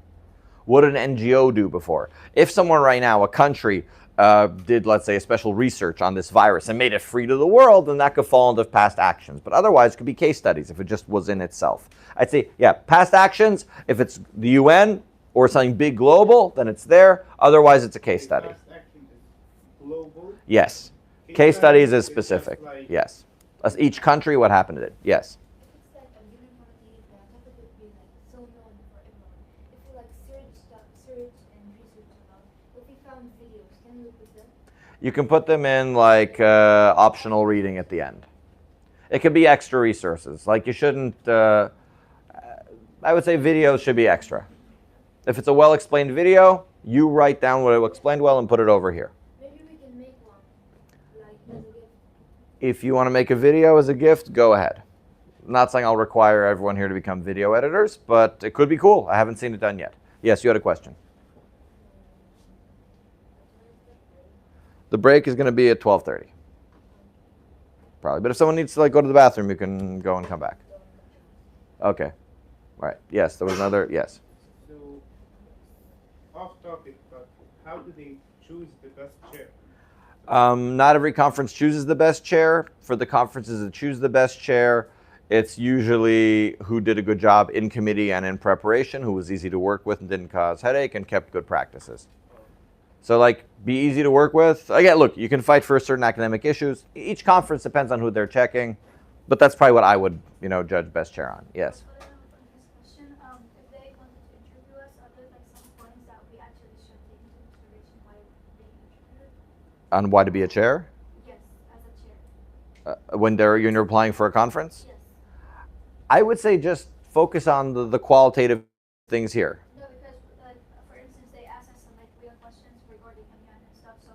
What did an NGO do before? If someone right now, a country, did, let's say, a special research on this virus and made it free to the world, then that could fall into past actions. But otherwise, it could be case studies if it just was in itself. I'd say, yeah, past actions, if it's the UN or something big global, then it's there. Otherwise, it's a case study. Past action is global. Yes. Case studies is just specific. like- Yes. Each country, what happened to it. Yes. If it's like a given quantity, the topic would be like so known for everyone. If you like search and research about, if we found videos, can we put them? You can put them in like optional reading at the end. It could be extra resources. Like you shouldn't, I would say videos should be extra. If it's a well-explained video, you write down what it explained well and put it over here. Maybe we can make one, like as a gift. If you want to make a video as a gift, go ahead. I'm not saying I'll require everyone here to become video editors, but it could be cool. I haven't seen it done yet. Yes, you had a question. The break is going to be at 12:30. Probably. But if someone needs to like go to the bathroom, you can go and come back. Okay. All right. Yes, there was another. Yes. So, off topic, but how do they choose the best chair? Not every conference chooses the best chair. For the conferences that choose the best chair, it's usually who did a good job in committee and in preparation, who was easy to work with and didn't cause headache and kept good practices. So like, be easy to work with. Again, look, you can fight for certain academic issues. Each conference depends on who they're checking, but that's probably what I would, judge best chair on. Yes. But on this question, if they wanted to interview us, are there like some points that we actually should take into consideration while being interviewed? On why to be a chair? Yes, as a chair. When you're applying for a conference? Yes. I would say just focus on the qualitative things here. No, because like for instance, they ask us some like real questions regarding MUN and stuff. So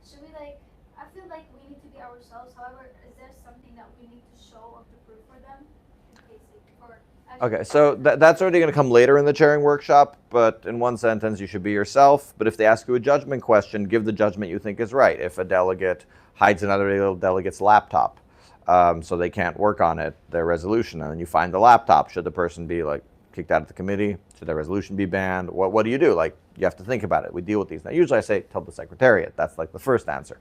should we like? I feel like we need to be ourselves. However, is there something that we need to show or to prove for them in case or? Okay, so that's already going to come later in the chairing workshop, but in one sentence, you should be yourself. But if they ask you a judgment question, give the judgment you think is right. If a delegate hides another delegate's laptop, so they can't work on it, their resolution, and then you find the laptop, should the person be like kicked out of the committee? Should their resolution be banned? What do you do? Like, you have to think about it. We deal with these. Now, usually I say, tell the secretariat. That's like the first answer.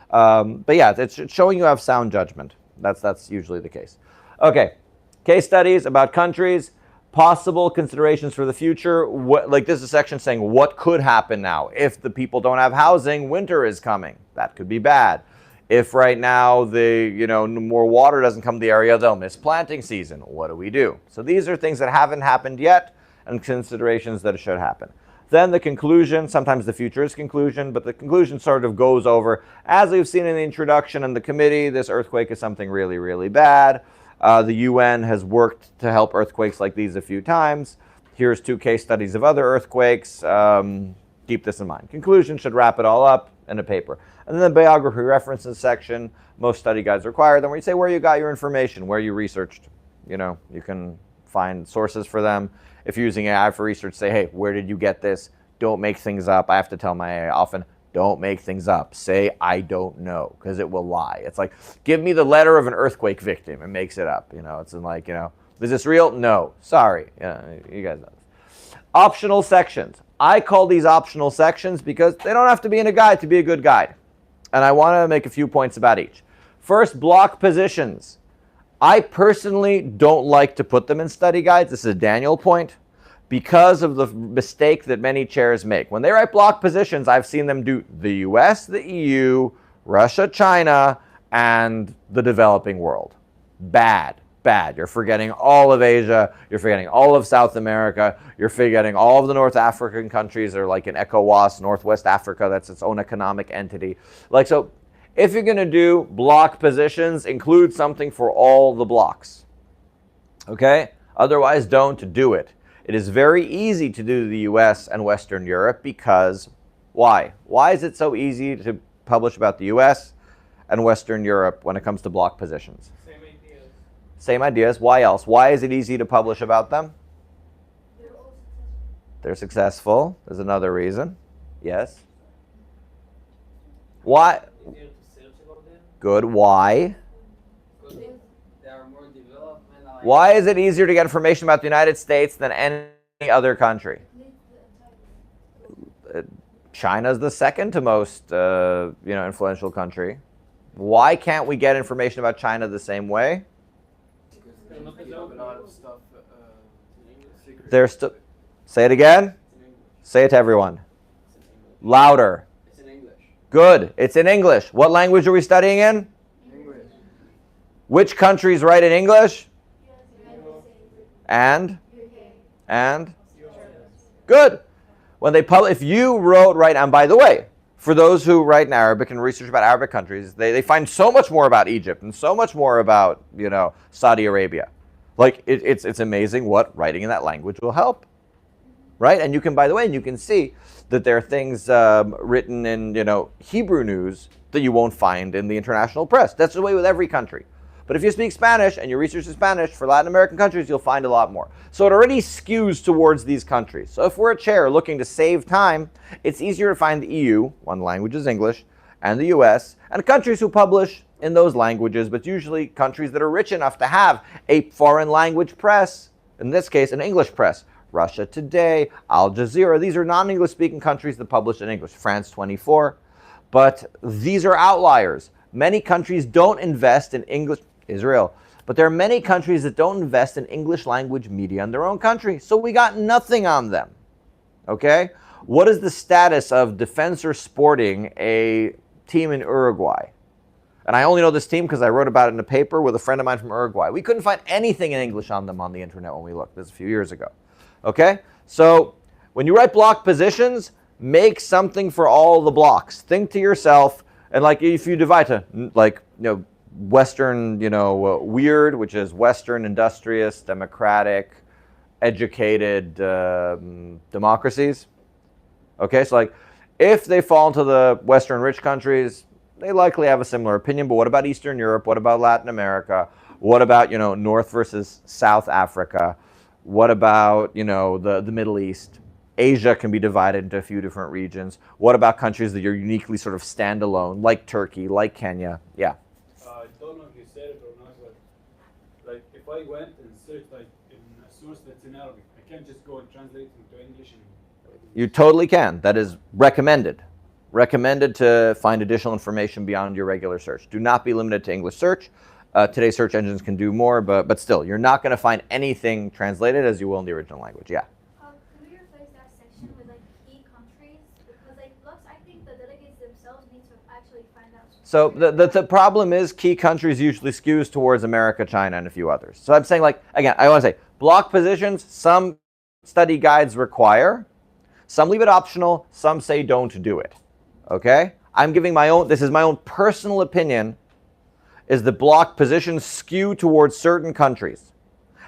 But yeah, it's showing you have sound judgment. That's usually the case. Okay. Case studies about countries, possible considerations for the future. Like this is a section saying what could happen now. If the people don't have housing, winter is coming. That could be bad. If right now more water doesn't come to the area, they'll miss planting season. What do we do? So these are things that haven't happened yet and considerations that should happen. Then the conclusion, sometimes the future is conclusion, but the conclusion sort of goes over, as we've seen in the introduction and the committee, this earthquake is something really, really bad. The UN has worked to help earthquakes like these a few times. Here's 2 case studies of other earthquakes. Keep this in mind. Conclusion should wrap it all up in a paper. And then the biography references section, most study guides require them, where you say where you got your information, where you researched. You can find sources for them. If you're using AI for research, say, hey, where did you get this? Don't make things up. I have to tell my AI often, don't make things up. Say, I don't know, because it will lie. It's like, give me the letter of an earthquake victim. It makes it up. It's in like, is this real? No. Sorry. You guys know this. Optional sections. I call these optional sections because they don't have to be in a guide to be a good guide. And I want to make a few points about each. First, block positions. I personally don't like to put them in study guides. This is a Daniel point. Because of the mistake that many chairs make. When they write block positions, I've seen them do the US, the EU, Russia, China, and the developing world. Bad. You're forgetting all of Asia. You're forgetting all of South America. You're forgetting all of the North African countries that are like in ECOWAS, Northwest Africa, that's its own economic entity. So if you're going to do block positions, include something for all the blocks. Okay? Otherwise, don't do it. It is very easy to do the US and Western Europe because, why? Why is it so easy to publish about the US and Western Europe when it comes to block positions? Same ideas. Why else? Why is it easy to publish about them? They're successful. There's another reason. Yes? Why? Good. Why? They are more developmental. Why is it easier to get information about the United States than any other country? China's the second to most influential country. Why can't we get information about China the same way? Say it again. Say it to everyone. Louder. It's in English. Good. It's in English. What language are we studying in? English. Which countries write in English? And? And? Good. When they if you write, and by the way, for those who write in Arabic and research about Arabic countries, they find so much more about Egypt and so much more about, Saudi Arabia. Like, it's amazing what writing in that language will help. right? And you can, by the way, and you can see that there are things written in, Hebrew news that you won't find in the international press. That's the way with every country. But if you speak Spanish and you research in Spanish for Latin American countries, you'll find a lot more. So it already skews towards these countries. So if we're a chair looking to save time, it's easier to find the EU, one language is English, and the US, and countries who publish in those languages, but usually countries that are rich enough to have a foreign language press, in this case, an English press. Russia Today, Al Jazeera, these are non-English speaking countries that publish in English. France 24. But these are outliers. Many countries don't invest in English, Israel, but there are many countries that don't invest in English language media in their own country. So we got nothing on them. Okay? What is the status of Defensor Sporting, a team in Uruguay? And I only know this team because I wrote about it in a paper with a friend of mine from Uruguay. We couldn't find anything in English on them on the internet when we looked. This was a few years ago. Okay? So when you write block positions, make something for all the blocks. Think to yourself, and like if you divide to Western, weird, which is Western, industrious, democratic, educated democracies. Okay, so like if they fall into the Western rich countries, they likely have a similar opinion. But what about Eastern Europe? What about Latin America? What about, North versus South Africa? What about, the Middle East? Asia can be divided into a few different regions. What about countries that are uniquely sort of standalone, like Turkey, like Kenya? Yeah. I don't know if you said it or not, but like if I went and searched like in a source that's in Arabic, I can't just go and translate it into English. You totally can. That is recommended. Recommended to find additional information beyond your regular search. Do not be limited to English search. Today's search engines can do more, but still, you're not going to find anything translated as you will in the original language. Yeah. Could we replace that section with like key countries? Because like blocks, I think the delegates themselves need to actually find out. So the problem is key countries usually skews towards America, China, and a few others. So I'm saying, like, again, I want to say block positions, some study guides require, some leave it optional, some say don't do it. Okay? I'm giving my own, this is my own personal opinion, is that block positions skew towards certain countries.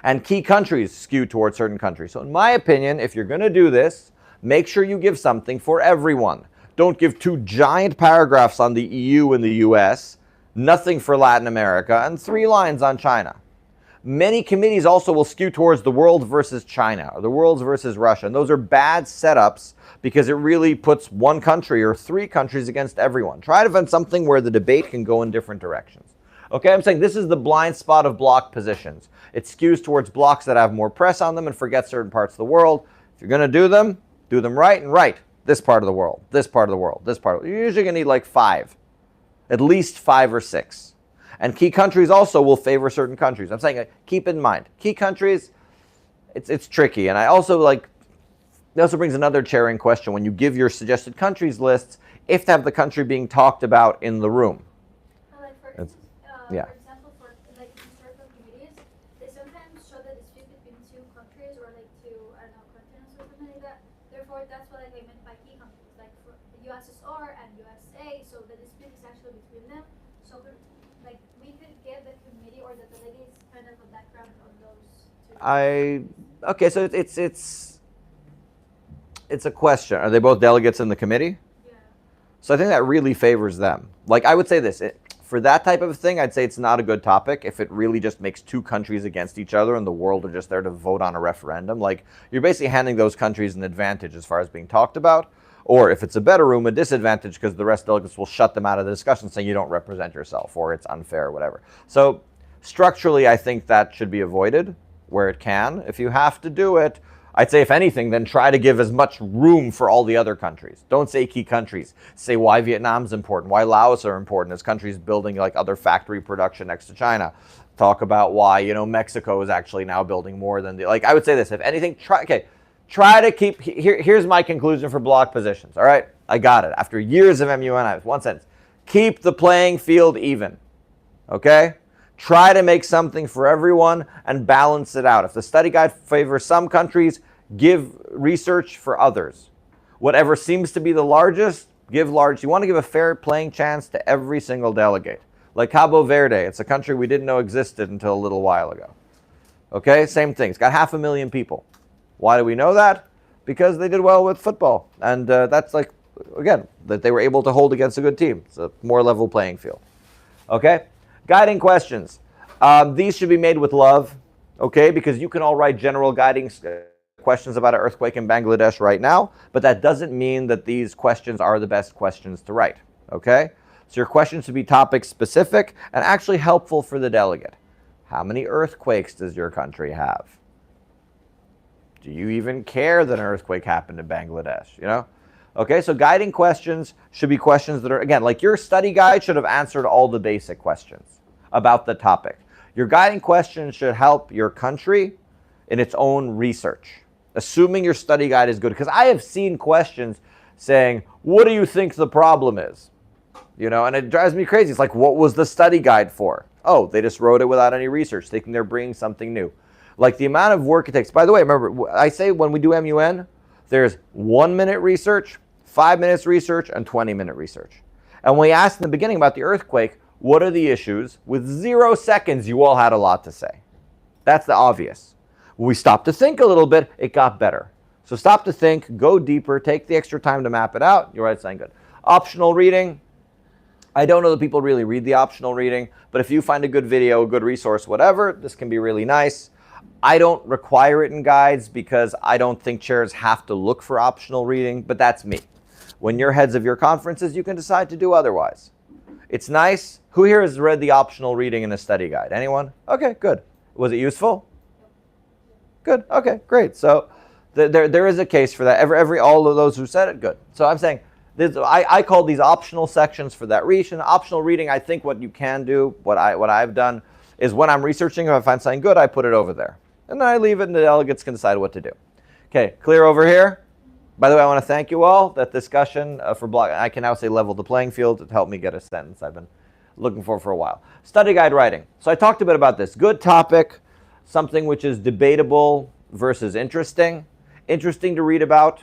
And key countries skew towards certain countries. So in my opinion, if you're going to do this, make sure you give something for everyone. Don't give 2 giant paragraphs on the EU and the US, nothing for Latin America, and 3 lines on China. Many committees also will skew towards the world versus China, or the world versus Russia. And those are bad setups because it really puts one country or 3 countries against everyone. Try to find something where the debate can go in different directions. Okay, I'm saying this is the blind spot of block positions. It skews towards blocks that have more press on them and forget certain parts of the world. If you're going to do them right and right. This part of the world, this part of the world, this part of the world. You're usually going to need like 5, at least 5 or 6. And key countries also will favor certain countries. I'm saying keep in mind, key countries, it's tricky. And I also it also brings another chairing question. When you give your suggested countries lists, if to have the country being talked about in the room. Like for It's- instance, yeah. for example, for like historical communities, they sometimes show the dispute between 2 countries or like 2, I don't know, continents or something like that. Therefore, that's what I meant by key countries, like for the USSR and USA. So the dispute is actually between them. So like we could give the committee or the delegates kind of a background on those 2. Okay, so it's a question. Are they both delegates in the committee? Yeah. So I think that really favors them. Like I would say this, for that type of thing, I'd say it's not a good topic if it really just makes 2 countries against each other and the world are just there to vote on a referendum. Like you're basically handing those countries an advantage as far as being talked about. Or if it's a better room, a disadvantage because the rest of delegates will shut them out of the discussion saying you don't represent yourself or it's unfair or whatever. So structurally, I think that should be avoided where it can. If you have to do it, I'd say if anything, then try to give as much room for all the other countries. Don't say key countries. Say why Vietnam's important, why Laos are important as countries building like other factory production next to China. Talk about why, Mexico is actually now building more than I would say this, if anything, try to keep, here's my conclusion for block positions, all right? I got it. After years of MUN, I have one sentence. Keep the playing field even, okay? Try to make something for everyone and balance it out. If the study guide favors some countries, give research for others. Whatever seems to be the largest, give large. You want to give a fair playing chance to every single delegate. Like Cabo Verde, it's a country we didn't know existed until a little while ago. Okay, same thing. It's got 500,000 people. Why do we know that? because they did well with football. And that's like, again, that they were able to hold against a good team. It's a more level playing field. Okay? Guiding questions. These should be made with love, okay? Because you can all write general guiding questions about an earthquake in Bangladesh right now, but that doesn't mean that these questions are the best questions to write, okay? So your questions should be topic specific and actually helpful for the delegate. How many earthquakes does your country have? Do you even care that an earthquake happened in Bangladesh, you know? Okay, so guiding questions should be questions that are, again, like your study guide should have answered all the basic questions about the topic. Your guiding question should help your country in its own research, assuming your study guide is good. Because I have seen questions saying, what do you think the problem is? You know, and it drives me crazy. It's like, what was the study guide for? Oh, they just wrote it without any research, thinking they're bringing something new. Like the amount of work it takes. By the way, remember, I say when we do MUN, there's 1 minute research, 5 minutes research, and 20-minute research. And when we asked in the beginning about the earthquake, what are the issues? With 0 seconds, you all had a lot to say. That's the obvious. When we stopped to think a little bit, it got better. So stop to think, go deeper, take the extra time to map it out. You're right, saying good. Optional reading. I don't know that people really read the optional reading, but if you find a good video, a good resource, whatever, this can be really nice. I don't require it in guides because I don't think chairs have to look for optional reading, but that's me. When you're heads of your conferences, you can decide to do otherwise. It's nice. Who here has read the optional reading in a study guide? Anyone? Okay, good. Was it useful? Good. Okay, great. So there is a case for that. All of those who said it, good. So I'm saying, I call these optional sections for that reason. Optional reading, I think what you can do, what I've done, is when I'm researching, if I find something good, I put it over there. And then I leave it and the delegates can decide what to do. Okay, clear over here? By the way, I want to thank you all. That discussion for blog, I can now say level the playing field. It helped me get a sentence I've been looking for a while. Study guide writing. So I talked a bit about this. Good topic, something which is debatable versus interesting. Interesting to read about,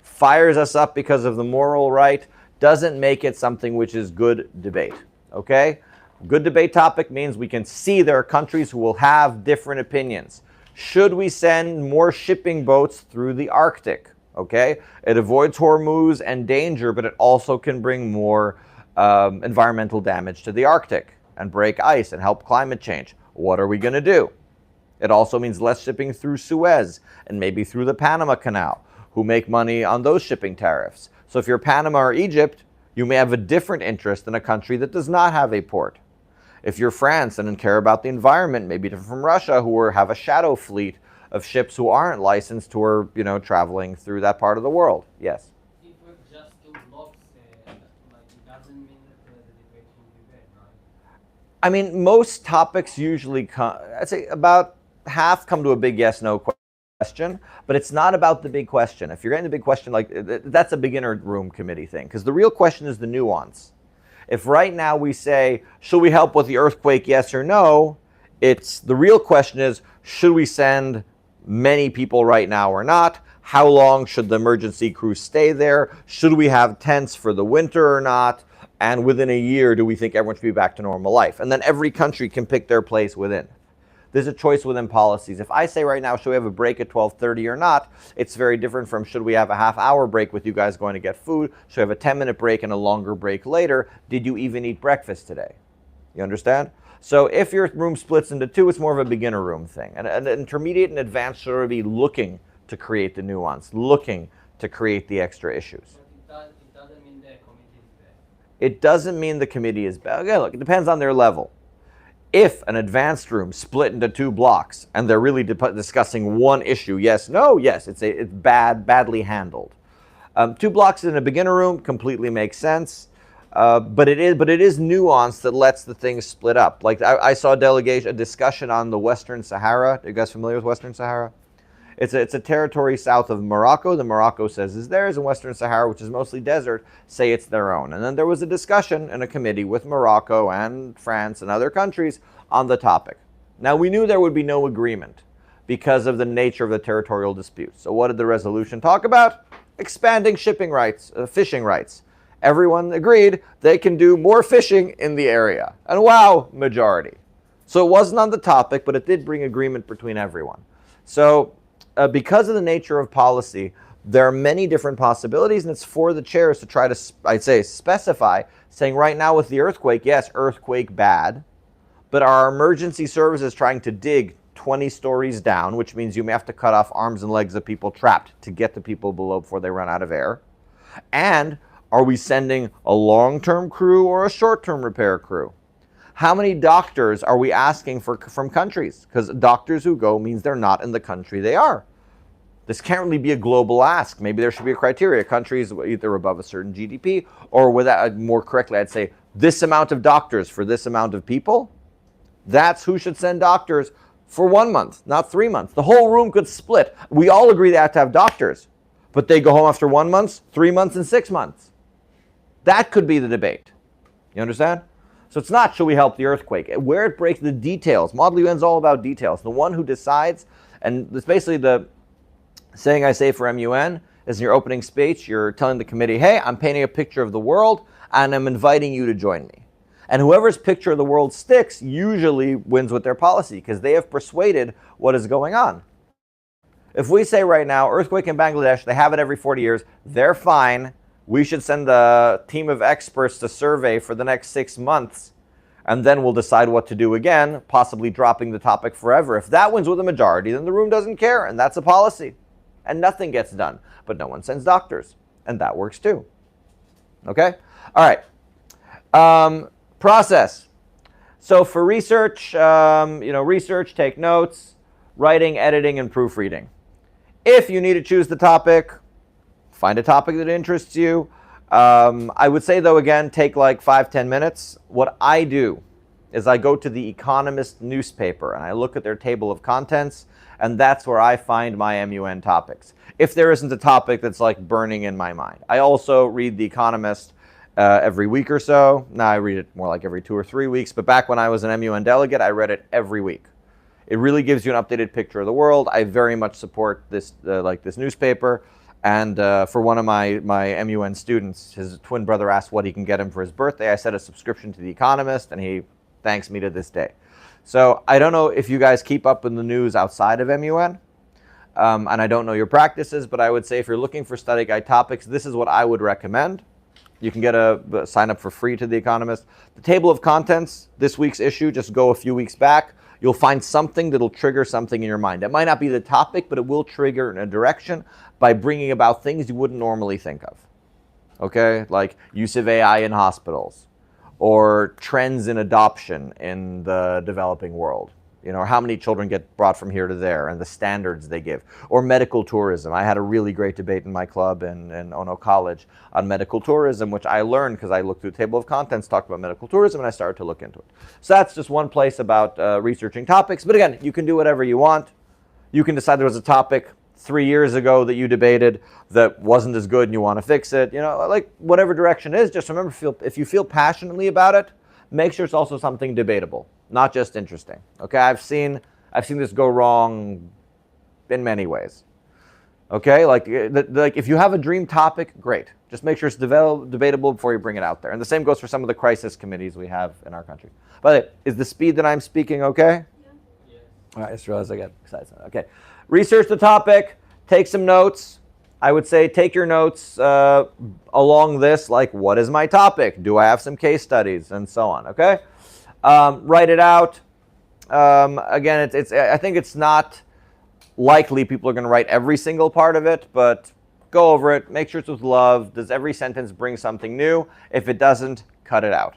fires us up because of the moral right, doesn't make it something which is good debate, okay? Good debate topic means we can see there are countries who will have different opinions. Should we send more shipping boats through the Arctic, okay? It avoids Hormuz and danger, but it also can bring more environmental damage to the Arctic and break ice and help climate change. What are we gonna do? It also means less shipping through Suez and maybe through the Panama Canal, who make money on those shipping tariffs. So if you're Panama or Egypt, you may have a different interest than a country that does not have a port. If you're France and care about the environment, maybe different from Russia, who have a shadow fleet of ships who aren't licensed, who are, traveling through that part of the world. Yes? If we're just 2 blocks, it doesn't mean that the debate will be bad, right? I mean, most topics usually come, I'd say about half come to a big yes-no question, but it's not about the big question. If you're getting the big question, that's a beginner room committee thing, because the real question is the nuance. If right now we say, should we help with the earthquake, yes or no, the real question is, should we send many people right now or not? How long should the emergency crew stay there? Should we have tents for the winter or not? And within a year, do we think everyone should be back to normal life? And then every country can pick their place within. There's a choice within policies. If I say right now, should we have a break at 12:30 or not, it's very different from should we have a half-hour break with you guys going to get food? Should we have a 10-minute break and a longer break later? Did you even eat breakfast today? You understand? So if your room splits into 2, it's more of a beginner room thing. And an intermediate and advanced should already be looking to create the nuance, looking to create the extra issues. But it doesn't mean the committee is bad. It doesn't mean the committee is bad. Again, look, it depends on their level. If an advanced room split into 2 blocks and they're really discussing one issue, yes, no, yes, it's badly handled. 2 blocks in a beginner room completely makes sense, but it is nuance that lets the thing split up. Like I saw a discussion on the Western Sahara. Are you guys familiar with Western Sahara? It's a territory south of Morocco. The Morocco says is theirs, and Western Sahara, which is mostly desert, say it's their own. And then there was a discussion in a committee with Morocco and France and other countries on the topic. Now, we knew there would be no agreement because of the nature of the territorial dispute. So what did the resolution talk about? Expanding shipping rights, fishing rights. Everyone agreed they can do more fishing in the area. And wow, majority. So it wasn't on the topic, but it did bring agreement between everyone. So because of the nature of policy, there are many different possibilities, and it's for the chairs to try to, I'd say, specify, saying right now with the earthquake, yes, earthquake bad, but are emergency services trying to dig 20 stories down, which means you may have to cut off arms and legs of people trapped to get the people below before they run out of air? And are we sending a long-term crew or a short-term repair crew? How many doctors are we asking for from countries? Because doctors who go means they're not in the country they are. This can't really be a global ask. Maybe there should be a criteria. Countries either above a certain GDP, or without, more correctly, I'd say this amount of doctors for this amount of people. That's who should send doctors for 1 month, not 3 months. The whole room could split. We all agree they have to have doctors, but they go home after 1 month, 3 months, and 6 months. That could be the debate. You understand? So it's not should we help the earthquake. Where it breaks the details. Model UN is all about details. The one who decides, and it's basically the saying I say for MUN is in your opening speech, you're telling the committee, hey, I'm painting a picture of the world and I'm inviting you to join me. And whoever's picture of the world sticks usually wins with their policy because they have persuaded what is going on. If we say right now, earthquake in Bangladesh, they have it every 40 years, they're fine, we should send a team of experts to survey for the next 6 months, and then we'll decide what to do again, possibly dropping the topic forever. If that wins with a majority, then the room doesn't care, and that's a policy. And nothing gets done. But no one sends doctors, and that works too. Okay? All right. Process. So for research, research, take notes, writing, editing, and proofreading. If you need to choose the topic, find a topic that interests you. I would say, though, again, take like 5-10 minutes. What I do is I go to the Economist newspaper and I look at their table of contents, and that's where I find my MUN topics. If there isn't a topic that's like burning in my mind. I also read the Economist every week or so. Now I read it more like every 2 or 3 weeks, but back when I was an MUN delegate, I read it every week. It really gives you an updated picture of the world. I very much support this, this newspaper. And for one of my MUN students, his twin brother asked what he can get him for his birthday. I said a subscription to The Economist, and he thanks me to this day. So I don't know if you guys keep up in the news outside of MUN, and I don't know your practices, but I would say if you're looking for study guide topics, this is what I would recommend. You can get a sign up for free to The Economist. The table of contents, this week's issue, just go a few weeks back. You'll find something that'll trigger something in your mind. It might not be the topic, but it will trigger in a direction by bringing about things you wouldn't normally think of. Okay, like use of AI in hospitals, or trends in adoption in the developing world. You know, how many children get brought from here to there and the standards they give. Or medical tourism. I had a really great debate in my club in Ono College on medical tourism, which I learned because I looked through the table of contents, talked about medical tourism, and I started to look into it. So that's just one place about researching topics. But again, you can do whatever you want. You can decide there was a topic 3 years ago that you debated that wasn't as good and you want to fix it. You know, like whatever direction it is, just remember, if you feel passionately about it, make sure it's also something debatable, not just interesting. Okay, I've seen this go wrong in many ways. Okay, like if you have a dream topic, great. Just make sure it's debatable before you bring it out there. And the same goes for some of the crisis committees we have in our country. By the way, is the speed that I'm speaking okay? Yes. All right, I just realized I got excited. Okay, research the topic, take some notes. I would say take your notes along this, like what is my topic? Do I have some case studies? And so on, okay? Write it out. Again, I think it's not likely people are going to write every single part of it, but go over it. Make sure it's with love. Does every sentence bring something new? If it doesn't, cut it out.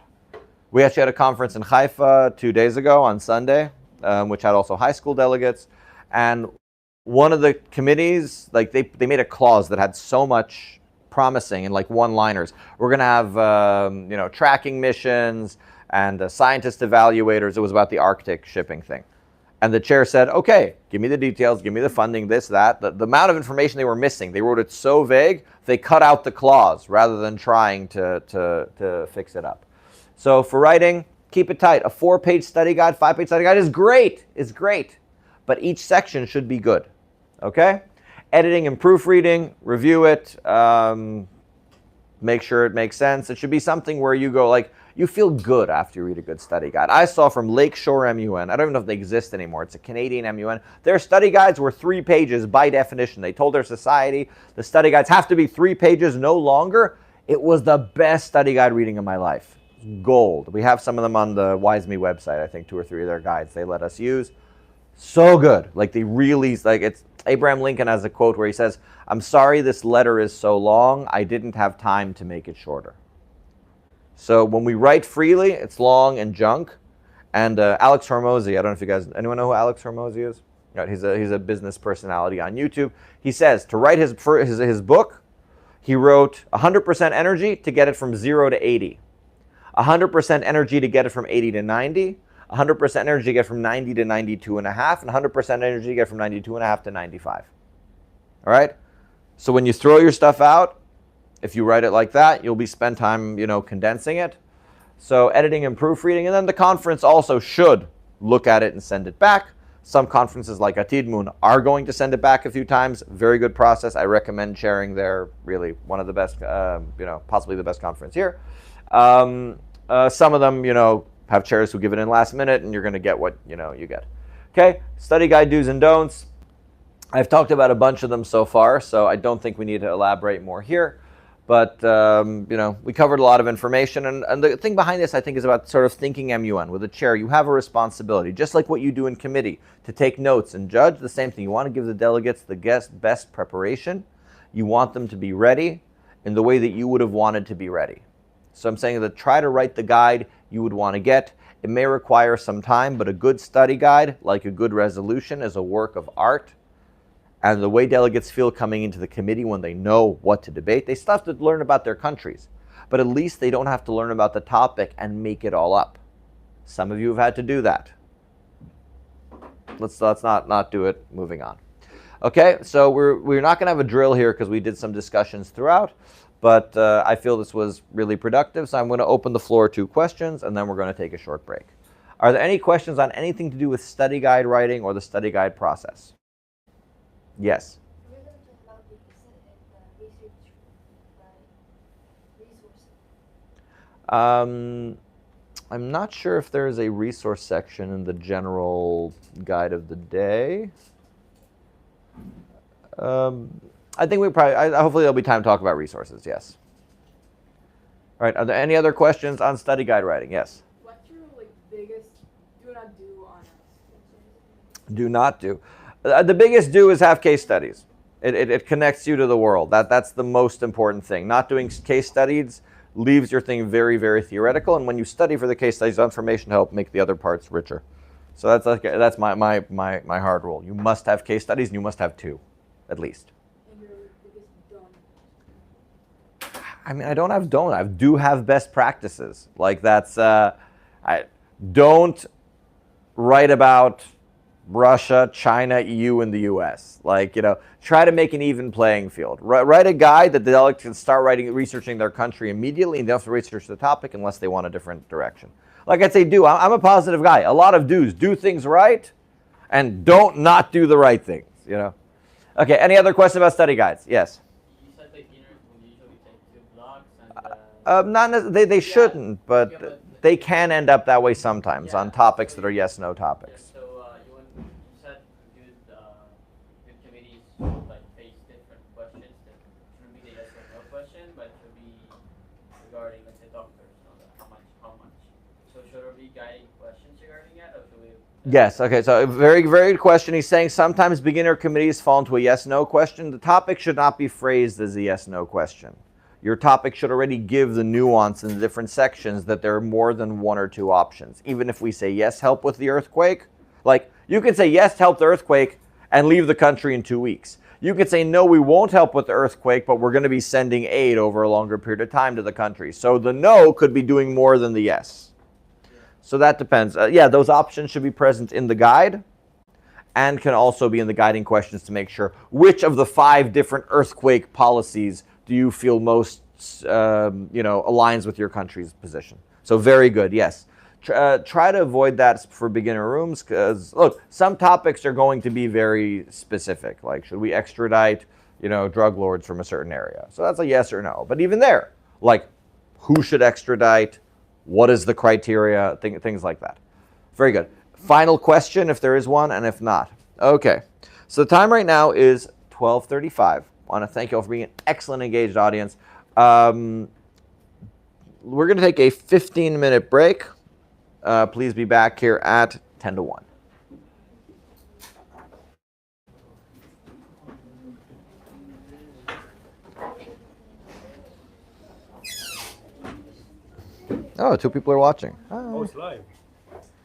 We actually had a conference in Haifa 2 days ago on Sunday, which had also high school delegates. And one of the committees, like they made a clause that had so much promising and like one-liners. We're going to have tracking missions and scientist evaluators. It was about the Arctic shipping thing. And the chair said, okay, give me the details, give me the funding, this, that. The amount of information they were missing, they wrote it so vague, they cut out the clause rather than trying to fix it up. So for writing, keep it tight. A 4-page study guide, 5-page study guide is great, but each section should be good. Okay? Editing and proofreading, review it, make sure it makes sense. It should be something where you go like, You feel good after you read a good study guide. I saw from Lakeshore MUN, I don't even know if they exist anymore, it's a Canadian MUN, their study guides were 3 pages by definition. They told their society the study guides have to be 3 pages, no longer. It was the best study guide reading of my life. Gold. We have some of them on the WiseMe website, I think 2 or 3 of their guides they let us use. So good. Like they really, like it's, Abraham Lincoln has a quote where he says, "I'm sorry this letter is so long, I didn't have time to make it shorter." So when we write freely, it's long and junk. And Alex Hormozy, I don't know if you guys, anyone know who Alex Hormozy is? Right, he's a business personality on YouTube. He says to write his book, he wrote 100% energy to get it from 0 to 80. 100% energy to get it from 80 to 90. 100% energy to get from 90 to 92 and a half, and 100% energy to get from 92 and a half to 95. All right? So when you throw your stuff out, if you write it like that, you'll be spend time, condensing it. So editing and proofreading, and then the conference also should look at it and send it back. Some conferences like Atid Moon are going to send it back a few times. Very good process. I recommend chairing their really one of the best, possibly the best conference here. Some of them, have chairs who give it in last minute, and you're going to get what you get. Okay, study guide do's and don'ts. I've talked about a bunch of them so far, so I don't think we need to elaborate more here. But we covered a lot of information, and the thing behind this, I think, is about sort of thinking MUN. With a chair, you have a responsibility, just like what you do in committee, to take notes and judge. The same thing. You want to give the delegates the best preparation. You want them to be ready in the way that you would have wanted to be ready. So I'm saying that try to write the guide you would want to get. It may require some time, but a good study guide, like a good resolution, is a work of art. And the way delegates feel coming into the committee when they know what to debate, they still have to learn about their countries. But at least they don't have to learn about the topic and make it all up. Some of you have had to do that. Let's not do it. Moving on. Okay, so we're not going to have a drill here because we did some discussions throughout. But I feel this was really productive, so I'm going to open the floor to questions, and then we're going to take a short break. Are there any questions on anything to do with study guide writing or the study guide process? Yes? We're going to talk about the research resources. I'm not sure if there is a resource section in the general guide of the day. I think hopefully there'll be time to talk about resources, yes. All right, are there any other questions on study guide writing? Yes? What's your biggest do not do on us? Do not do. The biggest do is have case studies. It connects you to the world. That's the most important thing. Not doing case studies leaves your thing very, very theoretical, and when you study for the case studies, information help make the other parts richer. So that's my hard rule. You must have case studies, and you must have 2, at least. I mean, I don't have don't. I do have best practices. Like that's, I don't write about Russia, China, EU, and the US. Try to make an even playing field. Write a guide that the delegates can start researching their country immediately, and they don't have to research the topic unless they want a different direction. Like I'd say, I'm a positive guy. A lot of do's. Do things right, and don't not do the right things. Okay. Any other questions about study guides? Yes. You said beginners will usually take 2 blocks They shouldn't, but they can end up that way sometimes on topics that are yes/no topics. So you said good committees face different questions. That shouldn't be the yes or no question, but should be regarding, let's say, doctors. How much. So should there be guiding questions regarding that, or should we? Yes. Okay. So a very, very good question. He's saying sometimes beginner committees fall into a yes/no question. The topic should not be phrased as a yes/no question. Your topic should already give the nuance in the different sections that there are more than 1 or 2 options. Even if we say yes, help with the earthquake, you can say yes, help the earthquake, and leave the country in 2 weeks. You could say no, we won't help with the earthquake, but we're going to be sending aid over a longer period of time to the country. So the no could be doing more than the yes. So that depends. Those options should be present in the guide and can also be in the guiding questions to make sure which of the 5 different earthquake policies do you feel most, aligns with your country's position. So very good, yes. Try to avoid that for beginner rooms because, look, some topics are going to be very specific. Like, should we extradite, drug lords from a certain area? So that's a yes or no. But even there, who should extradite? What is the criteria? Things like that. Very good. Final question, if there is one, and if not. Okay. So the time right now is 12:35. I want to thank you all for being an excellent engaged audience. We're going to take a 15-minute break. Please be back here at 10 to 1. Oh, 2 people are watching. Oh, it's live.